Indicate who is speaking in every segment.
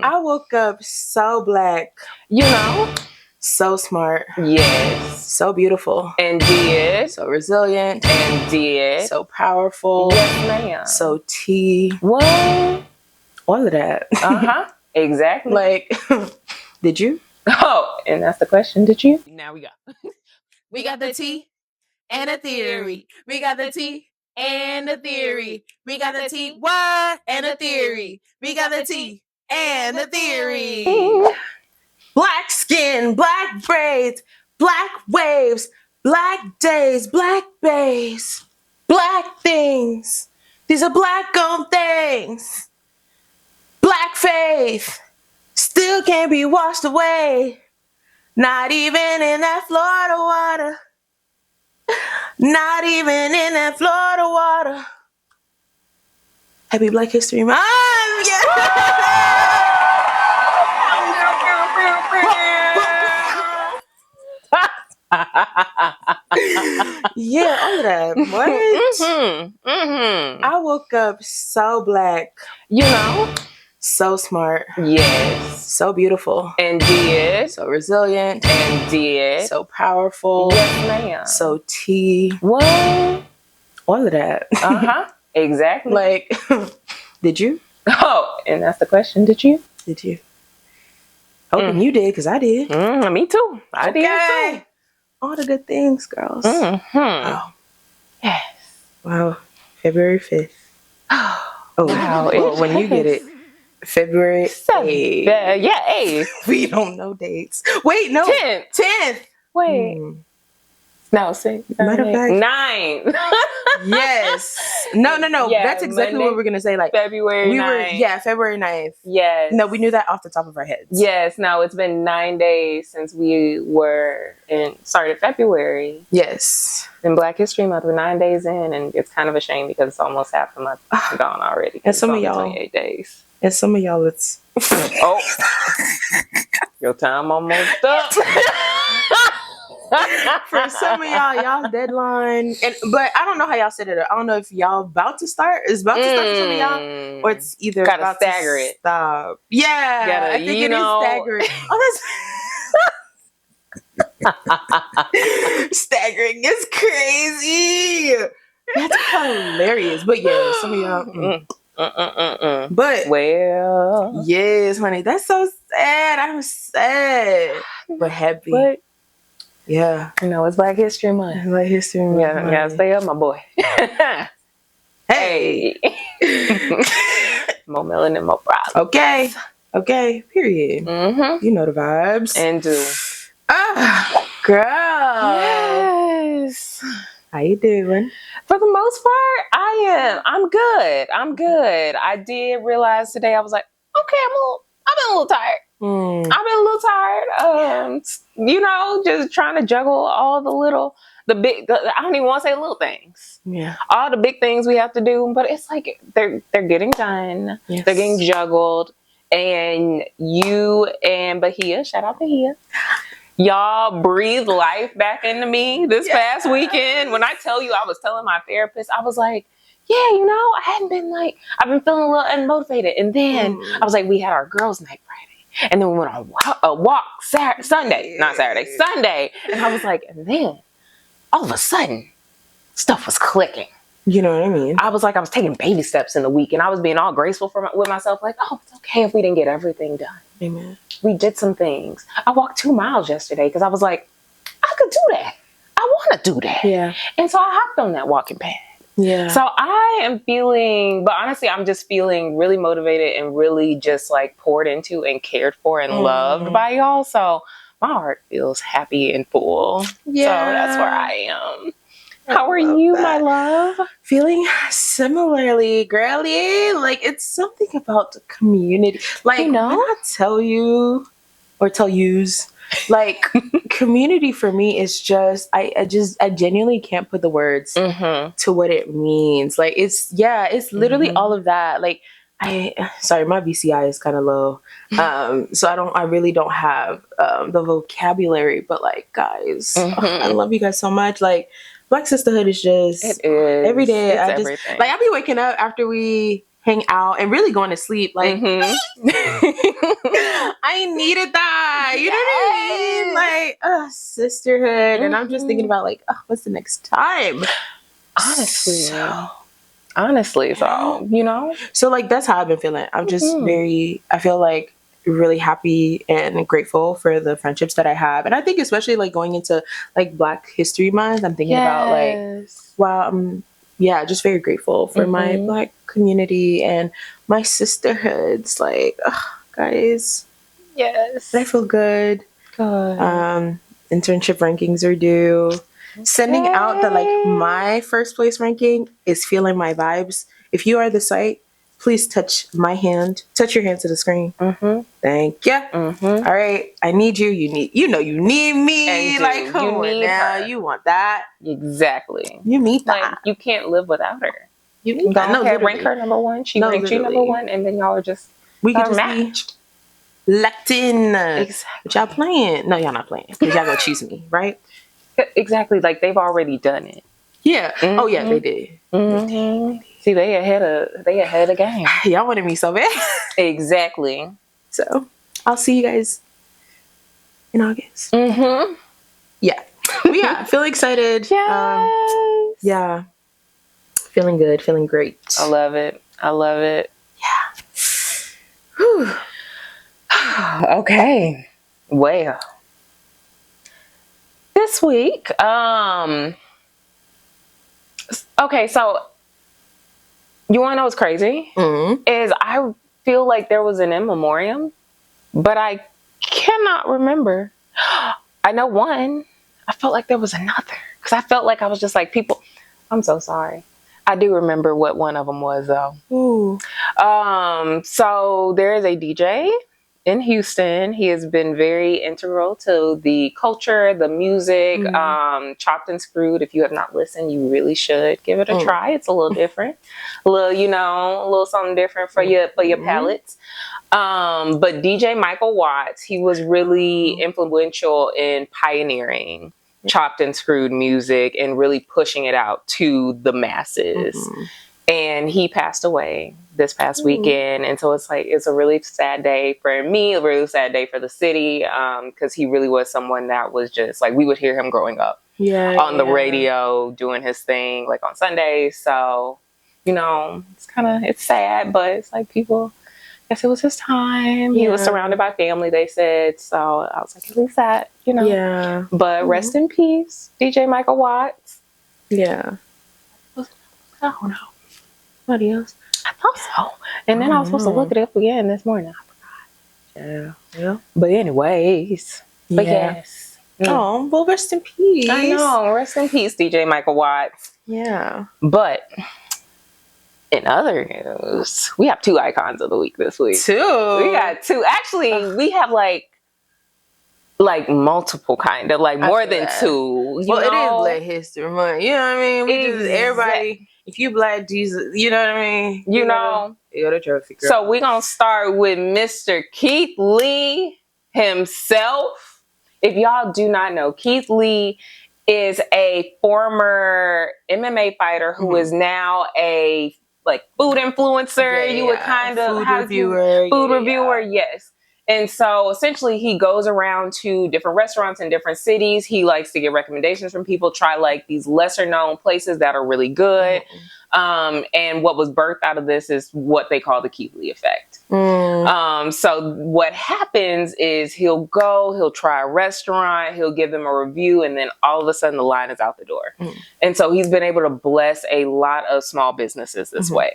Speaker 1: I woke up so black. So smart.
Speaker 2: Yes.
Speaker 1: So beautiful.
Speaker 2: And did.
Speaker 1: So resilient.
Speaker 2: And did.
Speaker 1: So powerful.
Speaker 2: Yes, ma'am.
Speaker 1: So tea.
Speaker 2: What?
Speaker 1: All of that.
Speaker 2: Exactly.
Speaker 1: Like, did you?
Speaker 2: Oh, and that's the question. Did you?
Speaker 1: Now we go. We got the tea and a theory. We got the tea and a theory. We got the tea, what? And a theory. We got the tea and a theory. Black skin, black braids, black waves, black days, black bays, black things. These are black-owned things. Black faith still can't be washed away. Not even in that Florida water. Not even in that Florida water. Happy Black History Month. Yeah, all of that. What? I woke up so black. So smart.
Speaker 2: Yes.
Speaker 1: So beautiful.
Speaker 2: And did.
Speaker 1: So resilient.
Speaker 2: And did.
Speaker 1: So powerful.
Speaker 2: Yes, ma'am.
Speaker 1: So tea.
Speaker 2: What?
Speaker 1: All of that.
Speaker 2: Exactly.
Speaker 1: Like, did you?
Speaker 2: Oh, and that's the question. Did you?
Speaker 1: Did you? Hoping you did, because I did.
Speaker 2: Me too. I did too.
Speaker 1: All the good things, girls.
Speaker 2: Oh. Yes.
Speaker 1: Wow. February 5th. Oh,
Speaker 2: wow.
Speaker 1: Well, when you get it, February 8th.
Speaker 2: Yeah, 8th.
Speaker 1: We don't know dates. Wait, no. 10th.
Speaker 2: Wait. No, 6.
Speaker 1: Matter of fact,
Speaker 2: 9.
Speaker 1: Yes. No. Yeah, that's exactly
Speaker 2: Monday,
Speaker 1: what we're going to say. Like
Speaker 2: February 9th.
Speaker 1: February 9th.
Speaker 2: Yes.
Speaker 1: No, we knew that off the top of our heads.
Speaker 2: Yes. No, it's been 9 days since we started February.
Speaker 1: Yes.
Speaker 2: In Black History Month, we're 9 days in, and it's kind of a shame because it's almost half the month gone already.
Speaker 1: And some of y'all,
Speaker 2: 28 days.
Speaker 1: And some of y'all, it's
Speaker 2: your time almost up.
Speaker 1: For some of y'all deadline, but I don't know how y'all set it up. I don't know if y'all about to start. It's about to start for some of y'all, or it's either
Speaker 2: gotta
Speaker 1: about
Speaker 2: stagger
Speaker 1: to
Speaker 2: it.
Speaker 1: Stop. Yeah, I think it is staggered. Staggering is crazy. That's hilarious. But yeah, some of y'all. But
Speaker 2: well,
Speaker 1: yes, honey, that's so sad. I'm sad, but happy.
Speaker 2: But
Speaker 1: yeah,
Speaker 2: it's Black History Month.
Speaker 1: Black History Month.
Speaker 2: Yeah, gotta stay up, my boy.
Speaker 1: Hey.
Speaker 2: More melanin, more problems.
Speaker 1: Okay. Period. You know the vibes.
Speaker 2: And do.
Speaker 1: Girl.
Speaker 2: Yes.
Speaker 1: How you doing?
Speaker 2: For the most part, I am. I'm good. I did realize today, I was like, okay, I've been a little tired. I've been a little tired. Just trying to juggle all the big, I don't even want to say little things.
Speaker 1: Yeah.
Speaker 2: All the big things we have to do, but it's like they're getting done.
Speaker 1: Yes.
Speaker 2: They're getting juggled. And you and Bahia, shout out Bahia, y'all breathed life back into me this past weekend. When I tell you, I was telling my therapist, I was like, yeah, I've been feeling a little unmotivated. And then I was like, we had our girls' night Friday. And then we went on a walk Sunday. And I was like, and then all of a sudden, stuff was clicking.
Speaker 1: You know what I mean?
Speaker 2: I was taking baby steps in the week, and I was being all graceful with myself. Like, oh, it's okay if we didn't get everything done.
Speaker 1: Amen.
Speaker 2: We did some things. I walked 2 miles yesterday because I was like, I could do that. I want to do that.
Speaker 1: Yeah.
Speaker 2: And so I hopped on that walking pad.
Speaker 1: Yeah.
Speaker 2: So I am feeling, but honestly, I'm just feeling really motivated and really just like poured into and cared for and loved by y'all. So my heart feels happy and full. Yeah. So that's where I am. How are you, my love?
Speaker 1: Feeling similarly, girly. Like, it's something about the community. Like, when I tell you, or tell yous, like, community for me is just, I genuinely can't put the words to what it means. Like, it's literally all of that. Like, sorry, my BCI is kind of low. So I really don't have the vocabulary, but like, guys, I love you guys so much. Like, Black sisterhood is just,
Speaker 2: it is.
Speaker 1: every day.
Speaker 2: It's everything.
Speaker 1: Like, I be waking up after we hang out and really going to sleep. Like,
Speaker 2: Mhm.
Speaker 1: I needed that. You know what I mean? Like, sisterhood. And I'm just thinking about, like, what's the next time?
Speaker 2: Honestly.
Speaker 1: So,
Speaker 2: So,
Speaker 1: like, that's how I've been feeling. I'm just
Speaker 2: Mhm.
Speaker 1: I feel like really happy and grateful for the friendships that I have. And I think especially like going into like Black History Month, I'm thinking about like, wow, just very grateful for my Black community and my sisterhoods. Like, guys,
Speaker 2: Yes.
Speaker 1: I feel good. Internship rankings are due. Sending out that like my first place ranking is feeling my vibes. If you are the site, please touch your hand to the screen. Thank you. All right, I need you. You need me.
Speaker 2: And
Speaker 1: like, come
Speaker 2: you
Speaker 1: on
Speaker 2: need
Speaker 1: now.
Speaker 2: her.
Speaker 1: You want that?
Speaker 2: Exactly.
Speaker 1: You need that.
Speaker 2: Like, you can't live without her.
Speaker 1: You need that.
Speaker 2: Go ahead, rank
Speaker 1: literally.
Speaker 2: her number one. She ranked you number one, and then y'all are just matched.
Speaker 1: Locked in.
Speaker 2: Exactly.
Speaker 1: But y'all playing? No, y'all not playing because y'all gonna choose me, right?
Speaker 2: Exactly. Like, they've already done it.
Speaker 1: Yeah. Oh yeah, they did.
Speaker 2: See, they ahead of the game.
Speaker 1: Y'all wanted me so bad.
Speaker 2: Exactly.
Speaker 1: So I'll see you guys in August. Yeah. But yeah, feeling excited.
Speaker 2: Yes.
Speaker 1: Yeah. Feeling good. Feeling great.
Speaker 2: I love it.
Speaker 1: Yeah.
Speaker 2: Whew. Okay. Well, this week, okay, so you want to know what's crazy? Is I feel like there was an in memoriam, but I cannot remember. I know one. I felt like there was another because I felt like I was just like, people. I'm so sorry. I do remember what one of them was though.
Speaker 1: Ooh.
Speaker 2: So there is a DJ in Houston. He has been very integral to the culture, the music, Chopped and Screwed. If you have not listened, you really should give it a try. It's a little different, a little something different for your palates. But DJ Michael Watts, he was really influential in pioneering Chopped and Screwed music and really pushing it out to the masses. And he passed away this past weekend. And so it's a really sad day for me, a really sad day for the city, because he really was someone that was just like, we would hear him growing up on the radio doing his thing like on Sundays. So, it's sad, but it's like people, I guess it was his time. He was surrounded by family, they said. So I was like, at least that,
Speaker 1: Yeah.
Speaker 2: But rest in peace, DJ Michael Watts.
Speaker 1: Yeah.
Speaker 2: I don't know.
Speaker 1: Somebody else?
Speaker 2: I thought so. And then I was supposed to look it up again this morning. I forgot. Yeah. But anyways. But yes.
Speaker 1: Oh, well, rest in peace.
Speaker 2: I know. Rest in peace, DJ Michael Watts.
Speaker 1: Yeah.
Speaker 2: But in other news, we have 2 icons of the week this week.
Speaker 1: 2?
Speaker 2: We got 2. Actually, we have like multiple kind of more than 2.
Speaker 1: Well, it is Black History Month. You know what I mean? We just everybody. If you Black, Jesus, you know what I mean.
Speaker 2: You go
Speaker 1: to trophy girl.
Speaker 2: So we're gonna start with Mr. Keith Lee himself. If y'all do not know, Keith Lee is a former MMA fighter who is now a food influencer. You would kind of food reviewer, yes. And so essentially he goes around to different restaurants in different cities. He likes to get recommendations from people, try these lesser known places that are really good. And what was birthed out of this is what they call the Keith Lee effect. So what happens is he'll try a restaurant, he'll give them a review, and then all of a sudden the line is out the door. And so he's been able to bless a lot of small businesses this way.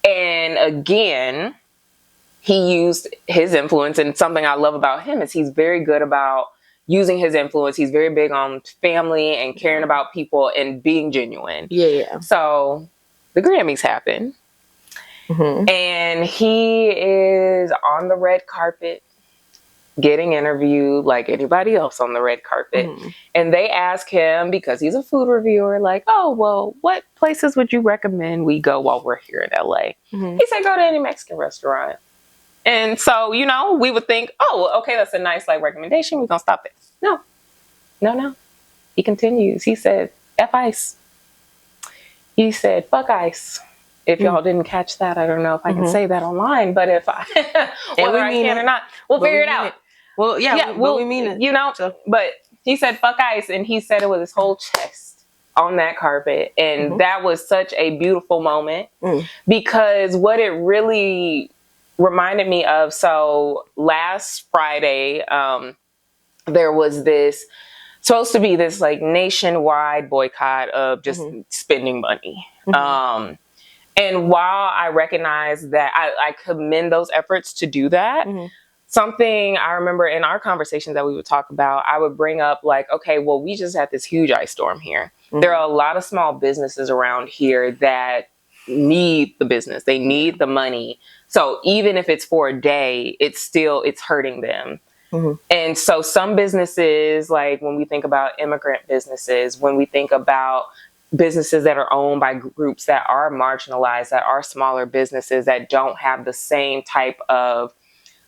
Speaker 2: And again, he used his influence, and something I love about him is he's very good about using his influence. He's very big on family and caring about people and being genuine. Yeah. So the Grammys happen, and he is on the red carpet getting interviewed like anybody else on the red carpet. And they ask him, because he's a food reviewer, oh, well, what places would you recommend we go while we're here in LA? He said, go to any Mexican restaurant. And so, we would think, oh, okay, that's a nice recommendation. We're going to stop there. No. He continues. He said, F ice. He said, fuck ice. If y'all didn't catch that, I don't know if I can say that online, but if I, whether I can or not, we'll figure it out.
Speaker 1: Well, yeah, we mean it.
Speaker 2: You know, but he said, fuck ICE. And he said it with his whole chest on that carpet. And that was such a beautiful moment because what it really reminded me of. So last Friday, there was supposed to be this like nationwide boycott of just spending money. And while I recognize that I commend those efforts to do that, something I remember in our conversations that we would talk about, I would bring up like, okay, well, we just had this huge ice storm here. There are a lot of small businesses around here that need the business. They need the money. So even if it's for a day, it's hurting them. And so some businesses, like when we think about immigrant businesses, when we think about businesses that are owned by groups that are marginalized, that are smaller businesses that don't have the same type of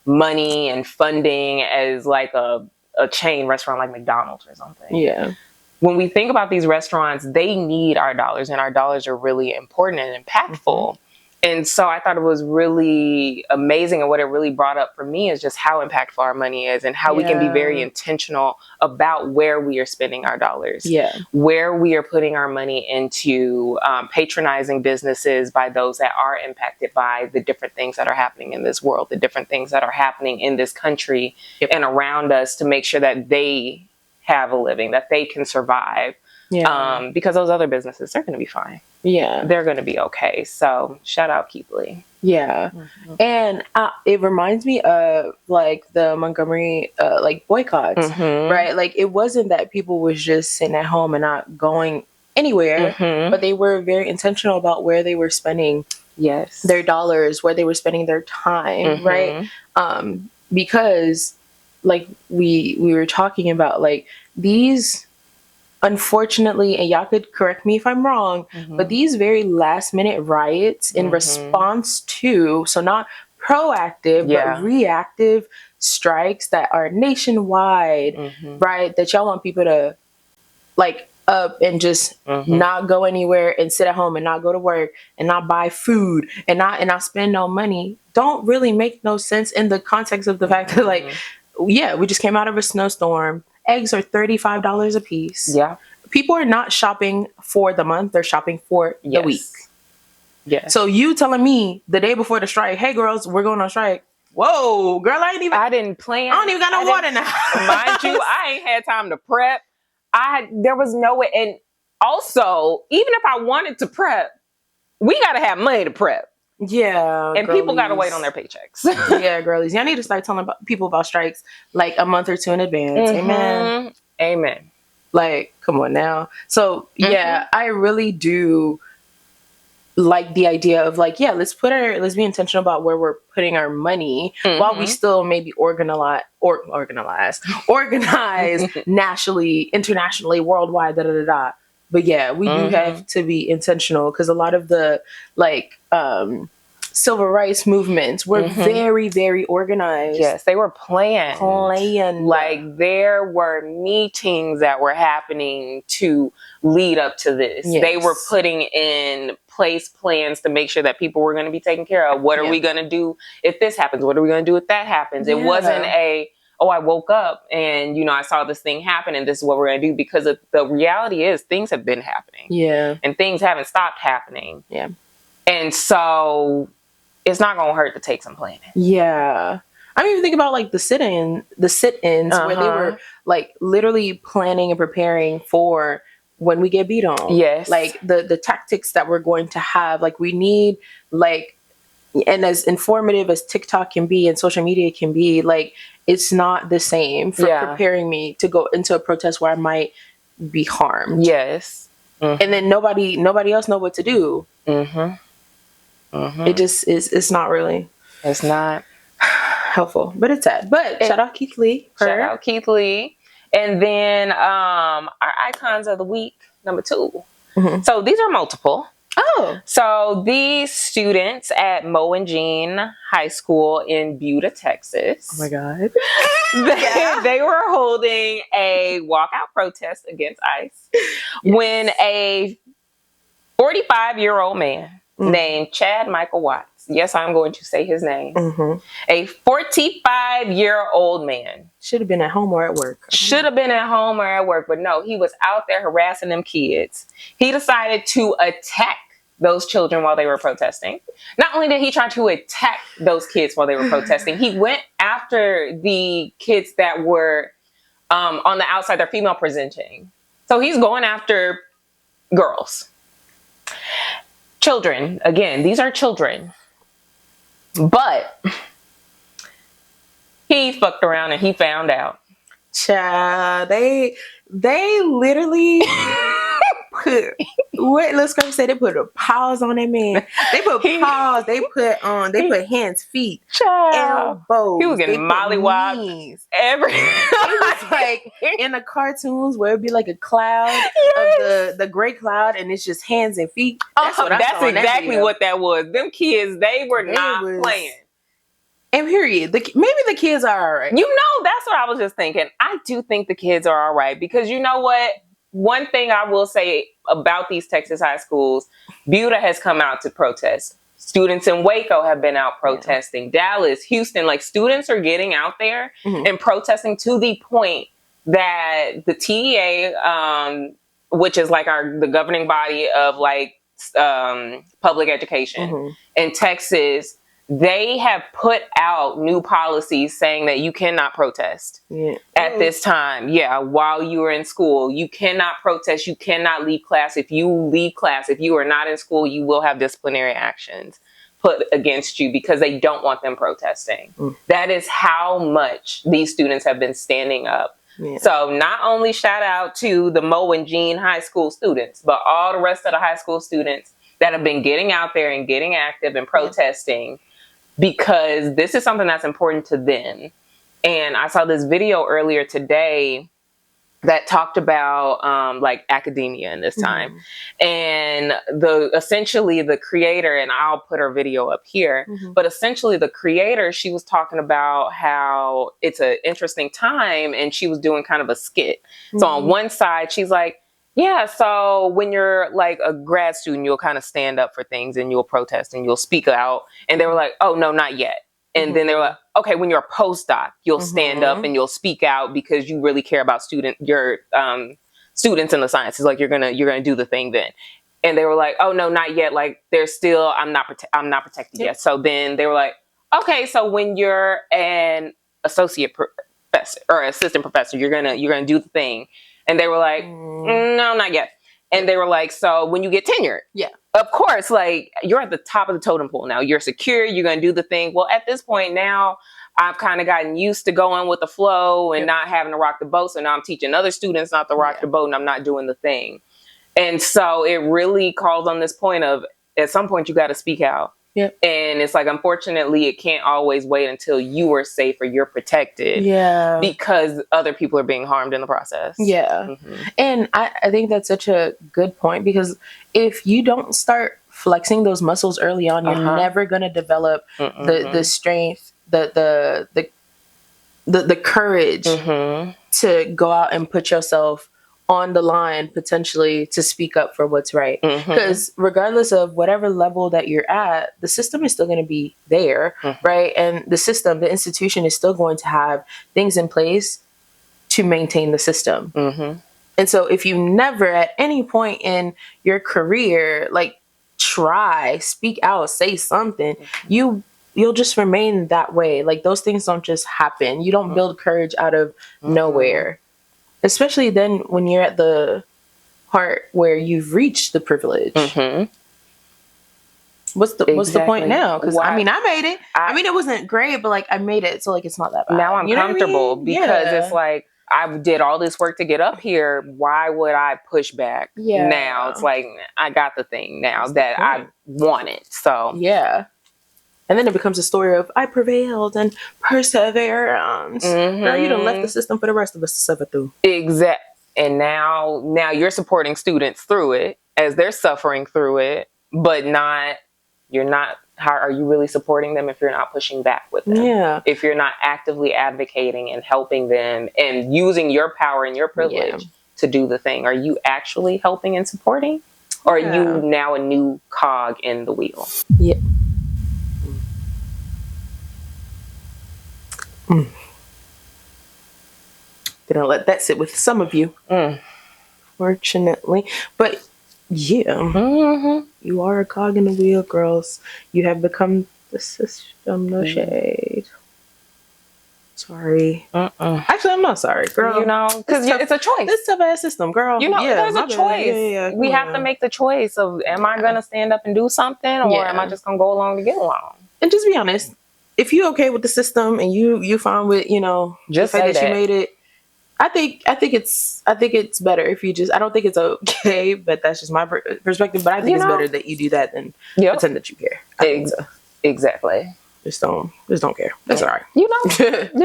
Speaker 2: money and funding as like a chain restaurant like McDonald's or something.
Speaker 1: Yeah.
Speaker 2: When we think about these restaurants, they need our dollars, and our dollars are really important and impactful. And so I thought it was really amazing. And what it really brought up for me is just how impactful our money is and how we can be very intentional about where we are spending our dollars, where we are putting our money into patronizing businesses by those that are impacted by the different things that are happening in this world, the different things that are happening in this country and around us, to make sure that they have a living, that they can survive. Because those other businesses, they're going to be fine. They're going to be okay. So shout out Keith Lee.
Speaker 1: And it reminds me of like the Montgomery like boycotts, right? Like it wasn't that people was just sitting at home and not going anywhere, but they were very intentional about where they were spending their dollars, where they were spending their time, right? Because like we were talking about, like these, unfortunately, and y'all could correct me if I'm wrong, but these very last minute riots in response to, so not proactive, but reactive strikes that are nationwide, right? That y'all want people to like up and just not go anywhere and sit at home and not go to work and not buy food and not spend no money, don't really make no sense in the context of the fact that like, we just came out of a snowstorm. Eggs are $35 a piece. People are not shopping for the month. They're shopping for the week. So you telling me the day before the strike, hey girls, we're going on strike. Whoa, girl, I didn't plan. I don't even got no water now.
Speaker 2: Mind you, I ain't had time to prep. There was no way. And also, even if I wanted to prep, we got to have money to prep. And girlies. People got to wait on their paychecks.
Speaker 1: Girlies. Y'all need to start telling people about strikes like a month or two in advance. Amen. Like, come on now. So, I really do like the idea of like, let's be intentional about where we're putting our money while we still maybe organize nationally, internationally, worldwide, But we do have to be intentional, because a lot of the like civil rights movements were very, very organized.
Speaker 2: Yes, they were planned. Like there were meetings that were happening to lead up to this. They were putting in place plans to make sure that people were going to be taken care of. What are we going to do if this happens? What are we going to do if that happens? It wasn't I woke up and, I saw this thing happen and this is what we're going to do, because the reality is things have been happening. And things haven't stopped happening. And so it's not going to hurt to take some planning. I mean, even think about like the sit-ins where they were like literally planning and preparing for when we get beat on. Like the tactics that we're going to have, like we need like, and as informative as TikTok can be and social media can be, like it's not the same for preparing me to go into a protest where I might be harmed. And then nobody else know what to do. It just is. It's not really. It's not
Speaker 1: helpful, but it's sad. But shout out Keith Lee.
Speaker 2: Shout out Keith Lee. And then our icons of the week, number 2. So these are multiple. So these students at Mo and Jean High School in Buda, Texas.
Speaker 1: Oh my God.
Speaker 2: They were holding a walkout protest against ICE when a 45-year-old man named Chad Michael Watts. Yes, I'm going to say his name. A 45-year-old man.
Speaker 1: Should have been at home or at work.
Speaker 2: Should have been at home or at work, but no, he was out there harassing them kids. He decided to attack those children while they were protesting. Not only did he try to attack those kids while they were protesting, he went after the kids that were on the outside, they're female presenting. So he's going after girls. Children, again, these are children. But he fucked around and he found out.
Speaker 1: Child, they literally put what let's go say they put a pause on that man. They put pause. They put hands, feet,
Speaker 2: Child.
Speaker 1: elbows.
Speaker 2: He was getting mollywopped.
Speaker 1: It was like in the cartoons where it'd be like a cloud of the gray cloud, and it's just hands and feet.
Speaker 2: That's exactly what that was. Them kids, they were not playing.
Speaker 1: And period. Maybe the kids are all right.
Speaker 2: You know, that's what I was just thinking. I do think the kids are all right because you know what? One thing I will say about these Texas high schools, Buda has come out to protest. Students in Waco have been out protesting. Dallas, Houston, like students are getting out there and protesting to the point that the TEA, which is like the governing body of like public education in Texas, they have put out new policies saying that you cannot protest at this time. Yeah, while you are in school, you cannot protest. You cannot leave class. If you leave class, if you are not in school, you will have disciplinary actions put against you because they don't want them protesting. That is how much these students have been standing up. Yeah. So not only shout out to the Mo and Jean high school students, but all the rest of the high school students that have been getting out there and getting active and protesting. Because this is something that's important to them. And I saw this video earlier today that talked about like academia in this time. And essentially the creator, and I'll put her video up here, but essentially the creator, she was talking about how it's an interesting time and she was doing kind of a skit. So on one side, she's like, yeah, so when you're like a grad student, you'll kind of stand up for things and you'll protest and you'll speak out. And they were like, oh, no, not yet. And then they were like, okay, when you're a postdoc, you'll stand up and you'll speak out because you really care about your students in the sciences. Like you're gonna do the thing then. And they were like, oh, no, not yet. Like there's still, I'm not protected yet. So then they were like, okay, so when you're an associate professor or assistant professor, you're gonna do the thing. And they were like, no, not yet. And they were like, so when you get tenured, of course, like you're at the top of the totem pole now. You're secure. You're going to do the thing. Well, at this point now, I've kind of gotten used to going with the flow and not having to rock the boat. So now I'm teaching other students not to rock the boat and I'm not doing the thing. And so it really calls on this point of at some point you got to speak out. Yep. And it's like, unfortunately, it can't always wait until you are safe or you're protected. Yeah. Because other people are being harmed in the process. Yeah.
Speaker 1: And I think that's such a good point because if you don't start flexing those muscles early on, you're never going to develop the strength, the courage to go out and put yourself on the line potentially to speak up for what's right. Because regardless of whatever level that you're at, the system is still going to be there, right? And the institution is still going to have things in place to maintain the system. And so if you never at any point in your career, like speak out, say something, you'll just remain that way. Like those things don't just happen. You don't build courage out of nowhere. Especially then when you're at the part where you've reached the privilege. What's the point now? Because I mean, I made it. I mean, it wasn't great, but like I made it, so like it's not that bad.
Speaker 2: Now I'm comfortable because it's like I did all this work to get up here. Why would I push back? Now it's like I got the thing now that I wanted. So
Speaker 1: and then it becomes a story of I prevailed and perseverance. Girl, you done left the system for the rest of us to suffer through.
Speaker 2: Exactly. And now you're supporting students through it as they're suffering through it, but you're not. How are you really supporting them if you're not pushing back with them? Yeah. If you're not actively advocating and helping them and using your power and your privilege to do the thing, are you actually helping and supporting? Or are you now a new cog in the wheel?
Speaker 1: Yeah. Gonna let that sit with some of you. Fortunately. But yeah. You are a cog in the wheel, girls. You have become the system. No shade. Sorry. Actually, I'm not sorry, girl.
Speaker 2: You know, because it's a choice.
Speaker 1: This tough ass system, girl.
Speaker 2: You know, there's a choice.
Speaker 1: Yeah,
Speaker 2: we have to make the choice of, am I going to stand up and do something, or am I just going to go along to get along?
Speaker 1: And just be honest. If you okay with the system and you fine with, you know,
Speaker 2: just
Speaker 1: the fact
Speaker 2: that
Speaker 1: you made it, I think it's better if you just. I don't think it's okay, but that's just my perspective. But I think it's better that you do that than pretend that you care. I think so.
Speaker 2: Exactly.
Speaker 1: Just don't care. That's all right.
Speaker 2: You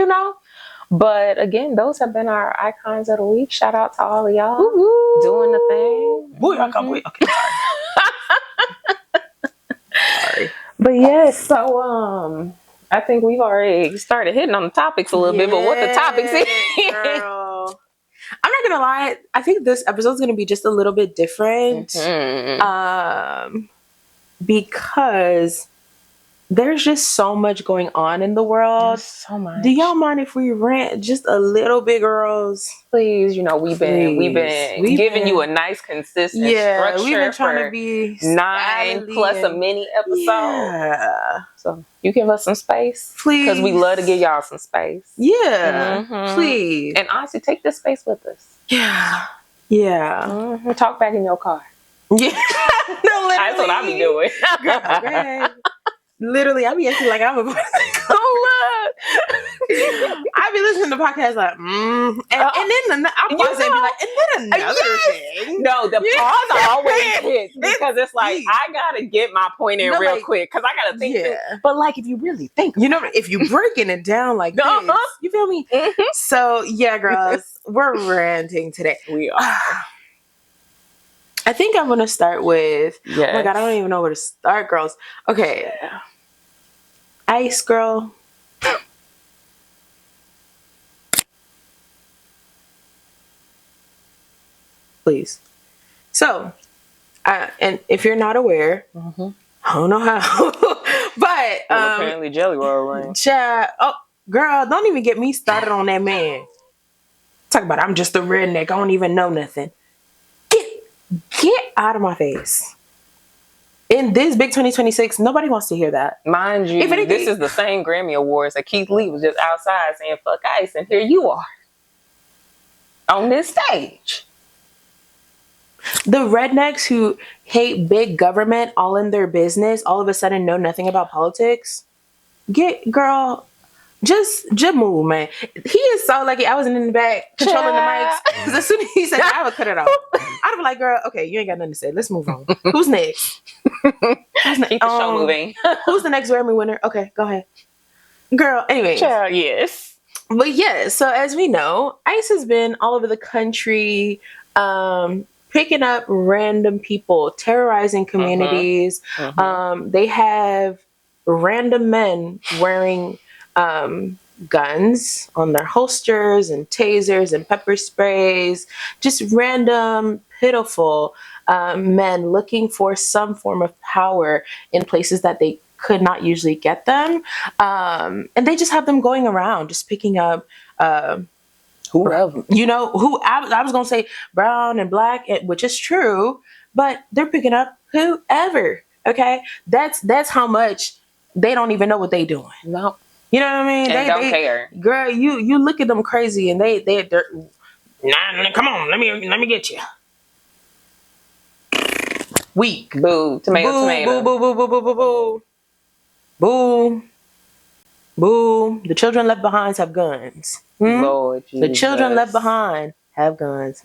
Speaker 2: know. But again, those have been our icons of the week. Shout out to all of y'all doing the thing.
Speaker 1: Boy, I can't wait. Okay, sorry.
Speaker 2: But yes, so I think we've already started hitting on the topics a little bit. But what the topics is?
Speaker 1: Girl. I'm not gonna lie. I think this episode's gonna be just a little bit different, because there's just so much going on in the world.
Speaker 2: There's so much.
Speaker 1: Do y'all mind if we rant just a little bit, girls?
Speaker 2: Please, you know, we've been giving you a nice consistent structure.
Speaker 1: We've been trying to be
Speaker 2: 9 plus a mini episode.
Speaker 1: Yeah.
Speaker 2: So you give us some space,
Speaker 1: please,
Speaker 2: because we love to give y'all some space.
Speaker 1: Yeah, please.
Speaker 2: And honestly, take this space with us.
Speaker 1: Yeah.
Speaker 2: Talk back in your car.
Speaker 1: Yeah. No, literally.
Speaker 2: That's what I be doing.
Speaker 1: Girl, literally, I be acting like I'm a I be listening to podcasts like, and then I'll pause and be like, and then another thing.
Speaker 2: No, the pause always hits, because it's like, I gotta get my point in real quick, because I gotta think. But like, if you really think,
Speaker 1: you know, if you breaking it down like this, you feel me? So yeah, girls, we're ranting today.
Speaker 2: We are.
Speaker 1: I think I'm gonna start with. Oh my god, I don't even know where to start, girls. Okay. Ice girl. Please. So, and if you're not aware, I don't know how, but
Speaker 2: apparently Jelly Roll ring.
Speaker 1: Oh, girl, don't even get me started on that man. Talk about I'm just a redneck. I don't even know nothing. Get out of my face. In this big 2026, nobody wants to hear that.
Speaker 2: Mind you, this is the same Grammy Awards that Keith Lee was just outside saying fuck ice, and here you are on this stage.
Speaker 1: The rednecks who hate big government, all in their business, all of a sudden know nothing about politics. Girl, just move, man. He is so lucky I wasn't in the back controlling the mics. Because as soon as he said that, I would cut it off. I'd be like, girl, okay, you ain't got nothing to say. Let's move on. Who's next?
Speaker 2: Keep the show moving.
Speaker 1: Who's the next Grammy winner? Okay, go ahead. Girl, anyways.
Speaker 2: Yes.
Speaker 1: But yeah, so as we know, ICE has been all over the country, picking up random people, terrorizing communities. They have random men wearing guns on their holsters and tasers and pepper sprays, just random, pitiful men looking for some form of power in places that they could not usually get them. And they just have them going around, just picking up
Speaker 2: whoever.
Speaker 1: You know, who I was going to say brown and black, which is true, but they're picking up whoever. Okay. That's how much they don't even know what they doing.
Speaker 2: No.
Speaker 1: You know what I mean?
Speaker 2: And they don't care.
Speaker 1: Girl, you look at them crazy and they're nah, come on, let me get you. Weak.
Speaker 2: Boo. Tomato.
Speaker 1: Boo. Boo. The children left behind have guns.
Speaker 2: Lord Jesus.
Speaker 1: The children left behind have guns.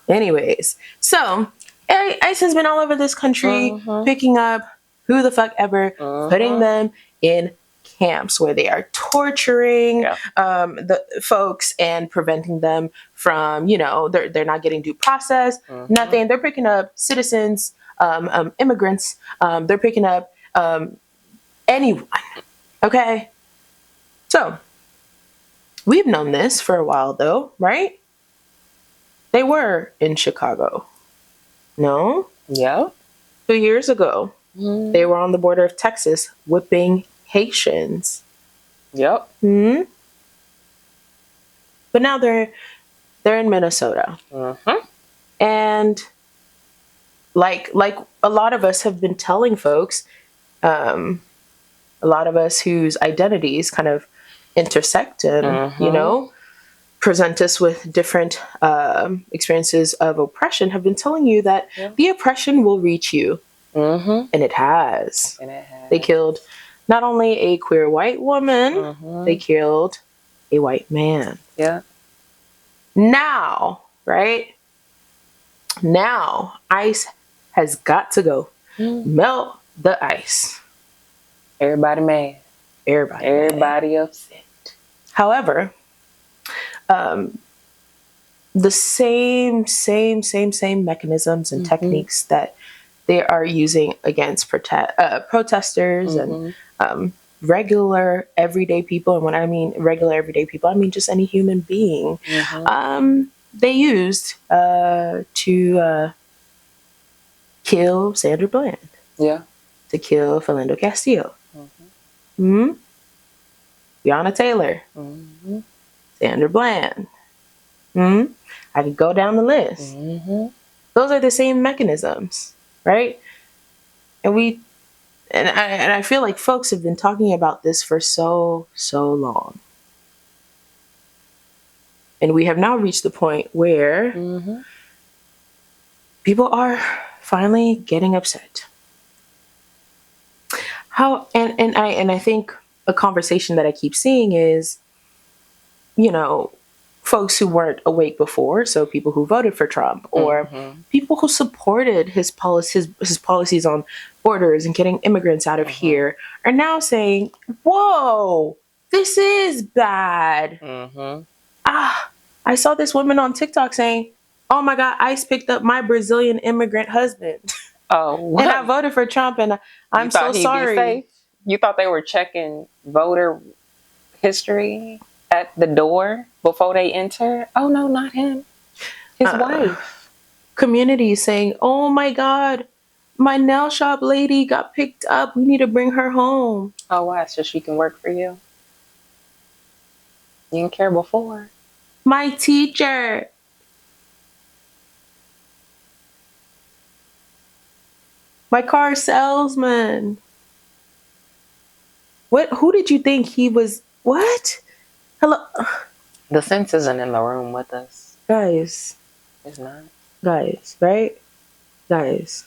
Speaker 1: Anyways, so ICE has been all over this country picking up who the fuck ever, putting them in camps where they are torturing the folks and preventing them from, you know, they're not getting due process, nothing. They're picking up citizens, immigrants. They're picking up anyone. Okay. So we've known this for a while though, right? They were in Chicago. No?
Speaker 2: Yep.
Speaker 1: 2 years ago, they were on the border of Texas whipping Haitians.
Speaker 2: Yep.
Speaker 1: Hmm. But now they're in Minnesota, and like a lot of us have been telling folks, a lot of us whose identities kind of intersect and present us with different experiences of oppression, have been telling you that the oppression will reach you. And it has. They killed not only a queer white woman, they killed a white man.
Speaker 2: Yeah.
Speaker 1: Now, right? Now, ice has got to go. Melt the ice.
Speaker 2: Everybody mad. Everybody upset.
Speaker 1: However, the same mechanisms and techniques that they are using against protesters and regular everyday people, and when I mean regular everyday people, I mean just any human being, they used to kill Sandra Bland.
Speaker 2: Yeah.
Speaker 1: To kill Philando Castillo. Breonna Taylor. Sandra Bland. I could go down the list. Those are the same mechanisms, right? And I feel like folks have been talking about this for so long. And we have now reached the point where people are finally getting upset. I think a conversation that I keep seeing is, folks who weren't awake before, so people who voted for Trump, or people who supported his policies on borders and getting immigrants out of here, are now saying, whoa, this is bad. I saw this woman on TikTok saying, oh my God, ICE picked up my Brazilian immigrant husband.
Speaker 2: Oh, what?
Speaker 1: And I voted for Trump, and I'm so sorry.
Speaker 2: You thought they were checking voter history at the door before they enter? Oh no, not him. His wife.
Speaker 1: Community saying, oh my God, my nail shop lady got picked up. We need to bring her home.
Speaker 2: Oh, why? So she can work for you? You didn't care before.
Speaker 1: My teacher. My car salesman. What? Who did you think he was? What? Hello?
Speaker 2: The sense isn't in the room with us.
Speaker 1: Guys.
Speaker 2: It's not.
Speaker 1: Guys, right? Guys.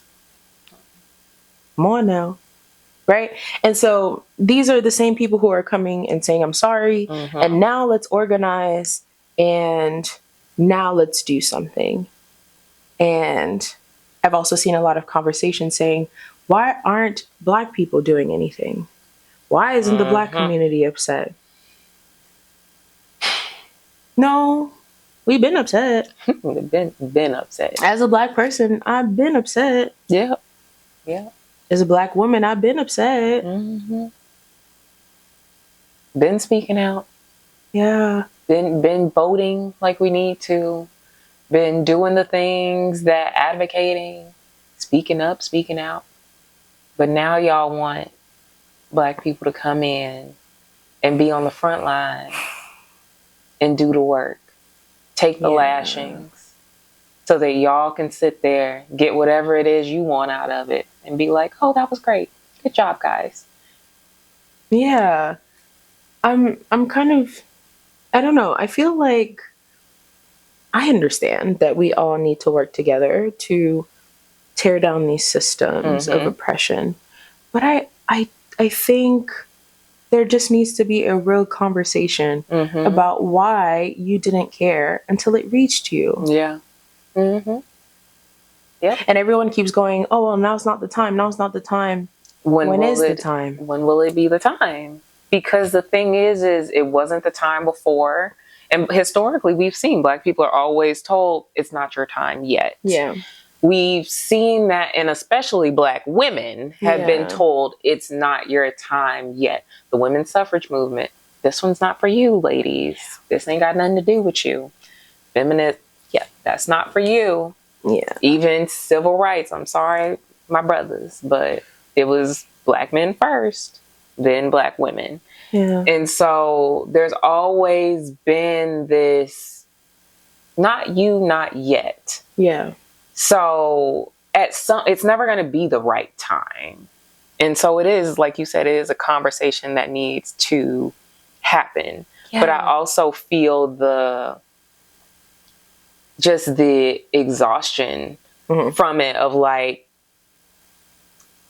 Speaker 1: Come on now. Right? And so these are the same people who are coming and saying, I'm sorry. And now let's organize. And now let's do something. And I've also seen a lot of conversations saying, why aren't Black people doing anything? Why isn't the Black community upset? No, we've been upset.
Speaker 2: We've been upset.
Speaker 1: As a Black person, I've been upset.
Speaker 2: Yeah. Yeah.
Speaker 1: As a Black woman, I've been upset.
Speaker 2: Been speaking out.
Speaker 1: Yeah.
Speaker 2: Been voting like we need to. Been doing the things that advocating, speaking up, speaking out. But now y'all want Black people to come in and be on the front line and do the work. Take the lashings so that y'all can sit there, get whatever it is you want out of it and be like, oh, that was great. Good job, guys.
Speaker 1: Yeah. I'm kind of, I don't know. I feel like I understand that we all need to work together to tear down these systems of oppression. But I think there just needs to be a real conversation about why you didn't care until it reached you.
Speaker 2: Yeah. Yeah.
Speaker 1: And everyone keeps going, oh, well, now's not the time. Now's not the time. When is the time?
Speaker 2: When will it be the time? Because the thing is it wasn't the time before. And historically, we've seen Black people are always told it's not your time yet.
Speaker 1: Yeah.
Speaker 2: We've seen that, and especially Black women have been told it's not your time yet. The women's suffrage movement, this one's not for you, ladies. This ain't got nothing to do with you. Feminist, that's not for you. Yeah. Even civil rights. I'm sorry, my brothers, but it was black men first, then black women.
Speaker 1: Yeah.
Speaker 2: And so there's always been this, not you, not yet.
Speaker 1: Yeah.
Speaker 2: So it's never going to be the right time. And so it is, like you said, it is a conversation that needs to happen. Yeah. But I also feel the exhaustion from it, of like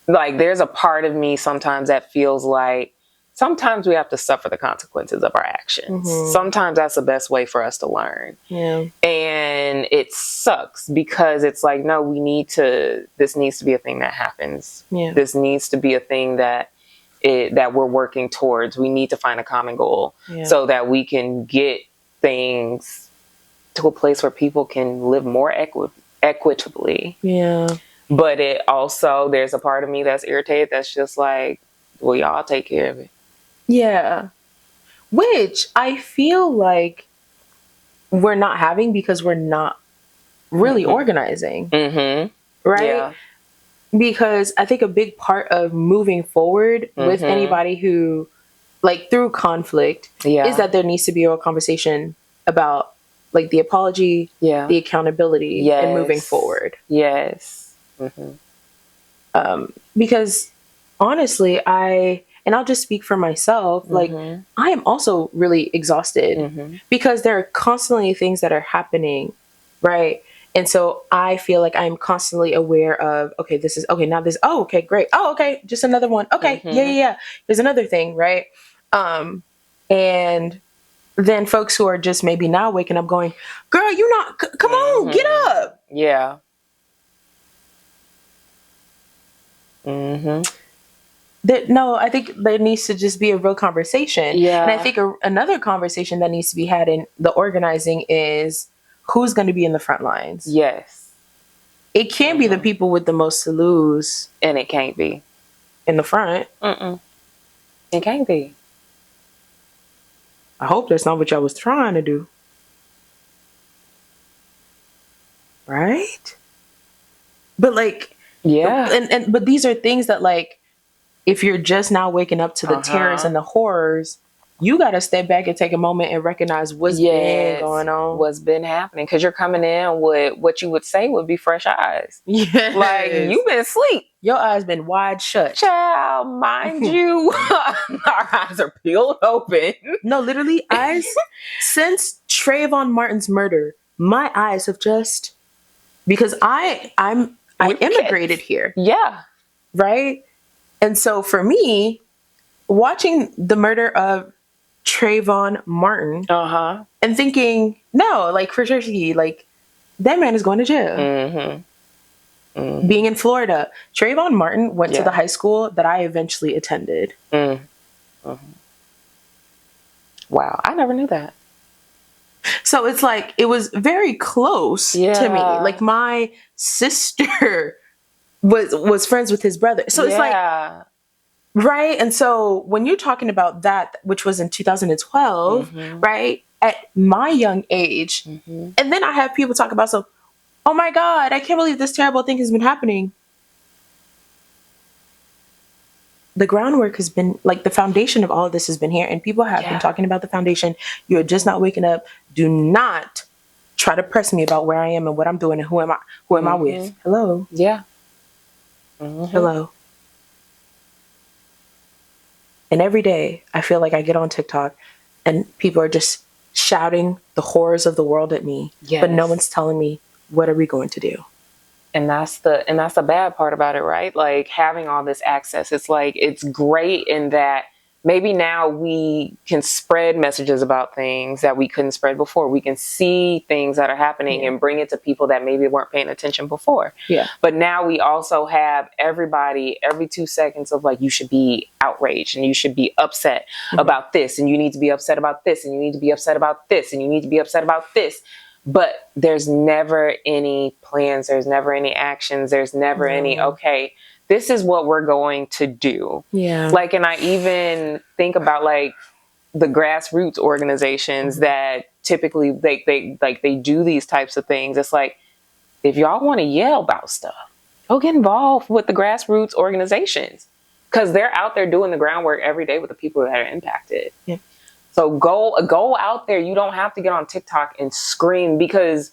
Speaker 2: there's a part of me sometimes that feels like sometimes we have to suffer the consequences of our actions. Sometimes that's the best way for us to learn.
Speaker 1: Yeah.
Speaker 2: And it sucks because it's like, no, this needs to be a thing that happens.
Speaker 1: Yeah.
Speaker 2: This needs to be a thing that we're working towards. We need to find a common goal so that we can get things to a place where people can live more equitably.
Speaker 1: Yeah.
Speaker 2: But it also, there's a part of me that's irritated that's just like, well, y'all take care of it.
Speaker 1: Yeah. Which I feel like we're not having because we're not really organizing. Right?
Speaker 2: Yeah.
Speaker 1: Because I think a big part of moving forward with anybody who, like, through conflict is that there needs to be a conversation about, like, the apology, the accountability, and moving forward.
Speaker 2: Yes.
Speaker 1: Because honestly, I'll just speak for myself, like, I am also really exhausted because there are constantly things that are happening, right? And so I feel like I'm constantly aware of, okay, this is, okay, now this, oh, okay, great. Oh, okay, just another one. Okay, yeah. There's another thing, right? And then folks who are just maybe now waking up going, girl, you not, come on, get up.
Speaker 2: Yeah.
Speaker 1: No, I think there needs to just be a real conversation.
Speaker 2: Yeah.
Speaker 1: And I think another conversation that needs to be had in the organizing is who's going to be in the front lines.
Speaker 2: Yes.
Speaker 1: It can't be the people with the most to lose.
Speaker 2: And it can't be.
Speaker 1: In the front.
Speaker 2: It can't be.
Speaker 1: I hope that's not what y'all was trying to do. Right? But like,
Speaker 2: yeah.
Speaker 1: But these are things that, like, if you're just now waking up to the terrors and the horrors, you got to step back and take a moment and recognize what's been going on.
Speaker 2: What's been happening. Because you're coming in with what you would say would be fresh eyes.
Speaker 1: Yes.
Speaker 2: Like, you've been asleep.
Speaker 1: Your eyes been wide shut.
Speaker 2: Child, mind you, our eyes are peeled open.
Speaker 1: No, literally, since Trayvon Martin's murder, my eyes have just, because I immigrated here.
Speaker 2: Yeah.
Speaker 1: Right? And so for me, watching the murder of Trayvon Martin and thinking, no, like, for sure, like, that man is going to jail. Being in Florida, Trayvon Martin went to the high school that I eventually attended.
Speaker 2: Wow, I never knew that.
Speaker 1: So it's like, it was very close to me. Like, my sister was friends with his brother. So it's like, right? And so when you're talking about that, which was in 2012, right? At my young age, and then I have people talk about, so, oh my God, I can't believe this terrible thing has been happening. The groundwork has been, like, the foundation of all of this has been here, and people have been talking about the foundation. You're just not waking up. Do not try to press me about where I am and what I'm doing and who am I with. Hello.
Speaker 2: Yeah.
Speaker 1: Hello. And every day I feel like I get on TikTok and people are just shouting the horrors of the world at me, but no one's telling me, what are we going to do?
Speaker 2: And that's the bad part about it, right? Like, having all this access, it's like, it's great in that maybe now we can spread messages about things that we couldn't spread before. We can see things that are happening and bring it to people that maybe weren't paying attention before.
Speaker 1: Yeah.
Speaker 2: But now we also have everybody every 2 seconds of, like, you should be outraged and you should be upset about this, and you need to be upset about this, and you need to be upset about this, and you need to be upset about this. But there's never any plans. There's never any actions. There's never any, okay, this is what we're going to do.
Speaker 1: Yeah.
Speaker 2: Like, and I even think about, like, the grassroots organizations that typically they do these types of things. It's like, if y'all want to yell about stuff, go get involved with the grassroots organizations, because they're out there doing the groundwork every day with the people that are impacted.
Speaker 1: Yeah.
Speaker 2: So go out there. You don't have to get on TikTok and scream, because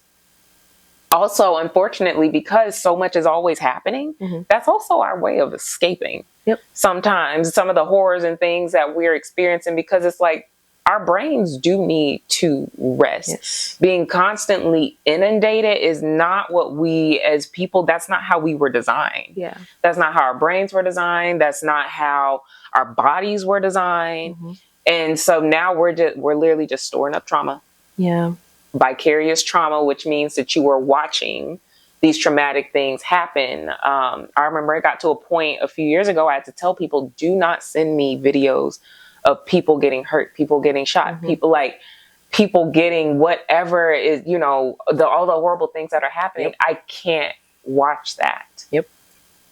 Speaker 2: also, unfortunately, because so much is always happening, that's also our way of escaping.
Speaker 1: Yep.
Speaker 2: Sometimes some of the horrors and things that we're experiencing, because it's like our brains do need to rest.
Speaker 1: Yes.
Speaker 2: Being constantly inundated is not what we as people, that's not how we were designed.
Speaker 1: Yeah.
Speaker 2: That's not how our brains were designed. That's not how our bodies were designed. And so now we're literally just storing up trauma.
Speaker 1: Yeah.
Speaker 2: Vicarious trauma, which means that you are watching these traumatic things happen. I remember it got to a point a few years ago, I had to tell people, do not send me videos of people getting hurt, people getting shot, people getting whatever is, all the horrible things that are happening. I can't watch that.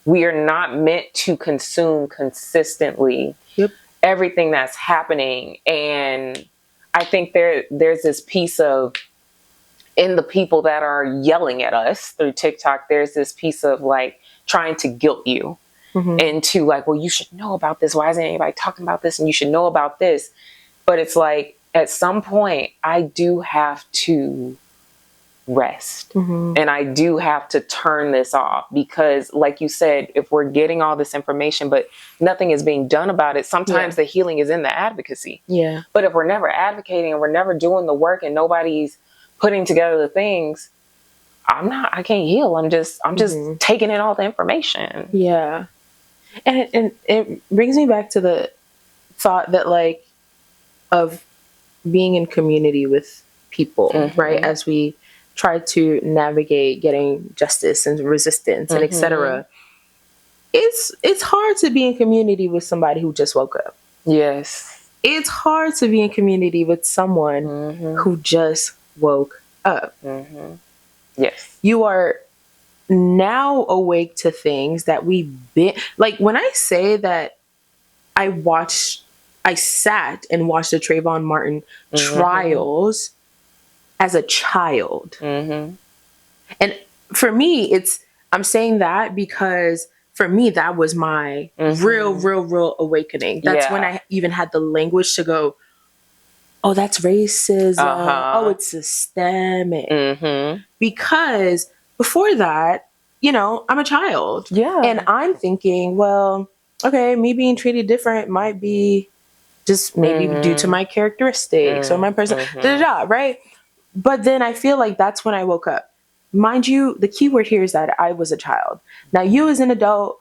Speaker 2: We are not meant to consume consistently everything that's happening. And I think there's this piece of, in the people that are yelling at us through TikTok, there's this piece of like trying to guilt you into like, well, you should know about this. Why isn't anybody talking about this? And you should know about this. But it's like, at some point, I do have to rest. And I do have to turn this off, because like you said, if we're getting all this information, but nothing is being done about it, sometimes the healing is in the advocacy.
Speaker 1: Yeah.
Speaker 2: But if we're never advocating and we're never doing the work and nobody's putting together the things, I can't heal. I'm just taking in all the information.
Speaker 1: Yeah. And it brings me back to the thought that like of being in community with people, right? As we try to navigate getting justice and resistance and etc. It's hard to be in community with somebody who just woke up.
Speaker 2: Yes.
Speaker 1: It's hard to be in community with someone who just woke up.
Speaker 2: Yes.
Speaker 1: You are now awake to things that we've been, like when I say that I sat and watched the Trayvon Martin trials as a child. And for me, I'm saying that because for me, that was my real awakening. That's when I even had the language to go, oh, that's racism. Oh, it's systemic. Because before that, I'm a child.
Speaker 2: Yeah.
Speaker 1: And I'm thinking, well, okay, me being treated different might be just maybe due to my characteristics or my person, right? But then I feel like that's when I woke up. Mind you, the key word here is that I was a child. Now, you as an adult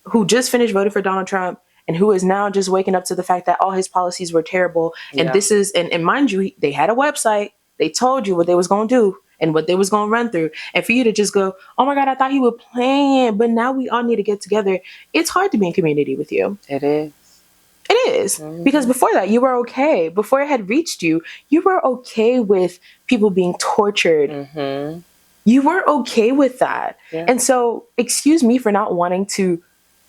Speaker 1: who just finished voting for Donald Trump and who is now just waking up to the fact that all his policies were terrible. And this is, and mind you, they had a website. They told you what they was going to do and what they was going to run through. And for you to just go, oh my God, I thought you were playing, but now we all need to get together. It's hard to be in community with you.
Speaker 2: It is.
Speaker 1: It is. Because before that, you were okay. Before it had reached you, you were okay with people being tortured. You were okay with that. And so, excuse me for not wanting to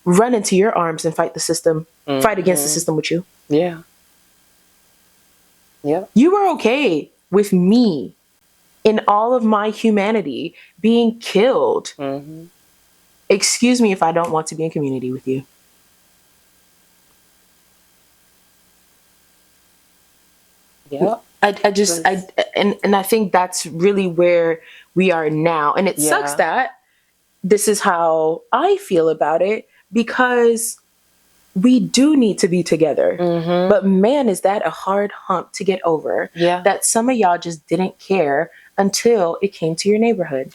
Speaker 1: run into your arms and fight the system, fight against the system with you.
Speaker 2: Yeah.
Speaker 1: You were okay with me in all of my humanity being killed. Excuse me if I don't want to be in community with you. I think that's really where we are now. And it sucks that this is how I feel about it, because we do need to be together. But man, is that a hard hump to get over. That some of y'all just didn't care until it came to your neighborhood.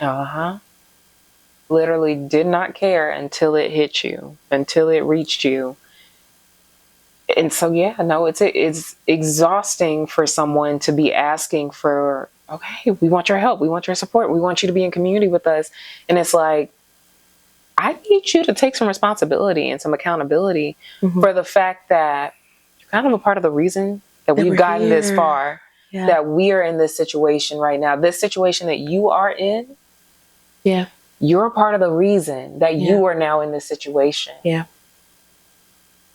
Speaker 2: Literally did not care until it hit you, until it reached you. And so, it's exhausting for someone to be asking for, okay, we want your help. We want your support. We want you to be in community with us. And it's like, I need you to take some responsibility and some accountability for the fact that you're kind of a part of the reason that we've gotten this far, that we are in this situation right now. This situation that you are in, you're a part of the reason that you are now in this situation.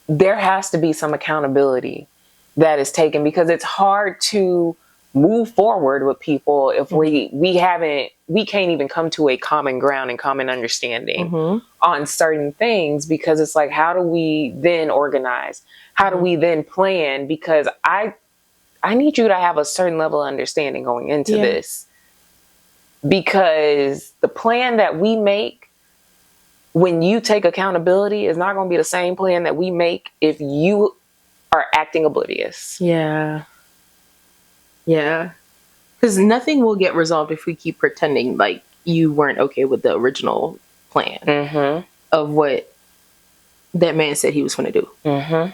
Speaker 2: There has to be some accountability that is taken, because it's hard to move forward with people if we can't even come to a common ground and common understanding on certain things, because it's like, how do we then organize? How do we then plan? Because I need you to have a certain level of understanding going into this, because the plan that we make when you take accountability is not going to be the same plan that we make if you are acting oblivious.
Speaker 1: Yeah. Yeah. Because nothing will get resolved if we keep pretending like you weren't okay with the original plan of what that man said he was going to do.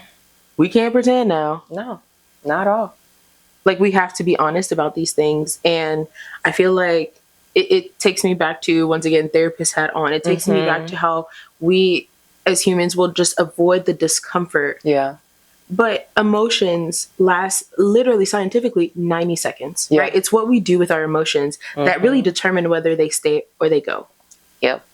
Speaker 1: We can't pretend now.
Speaker 2: No, not at all.
Speaker 1: Like, we have to be honest about these things. And I feel like it takes me back to, once again, therapist hat on. It takes me back to how we as humans will just avoid the discomfort.
Speaker 2: Yeah.
Speaker 1: But emotions last literally scientifically 90 seconds, right? It's what we do with our emotions that really determine whether they stay or they go.
Speaker 2: Yep.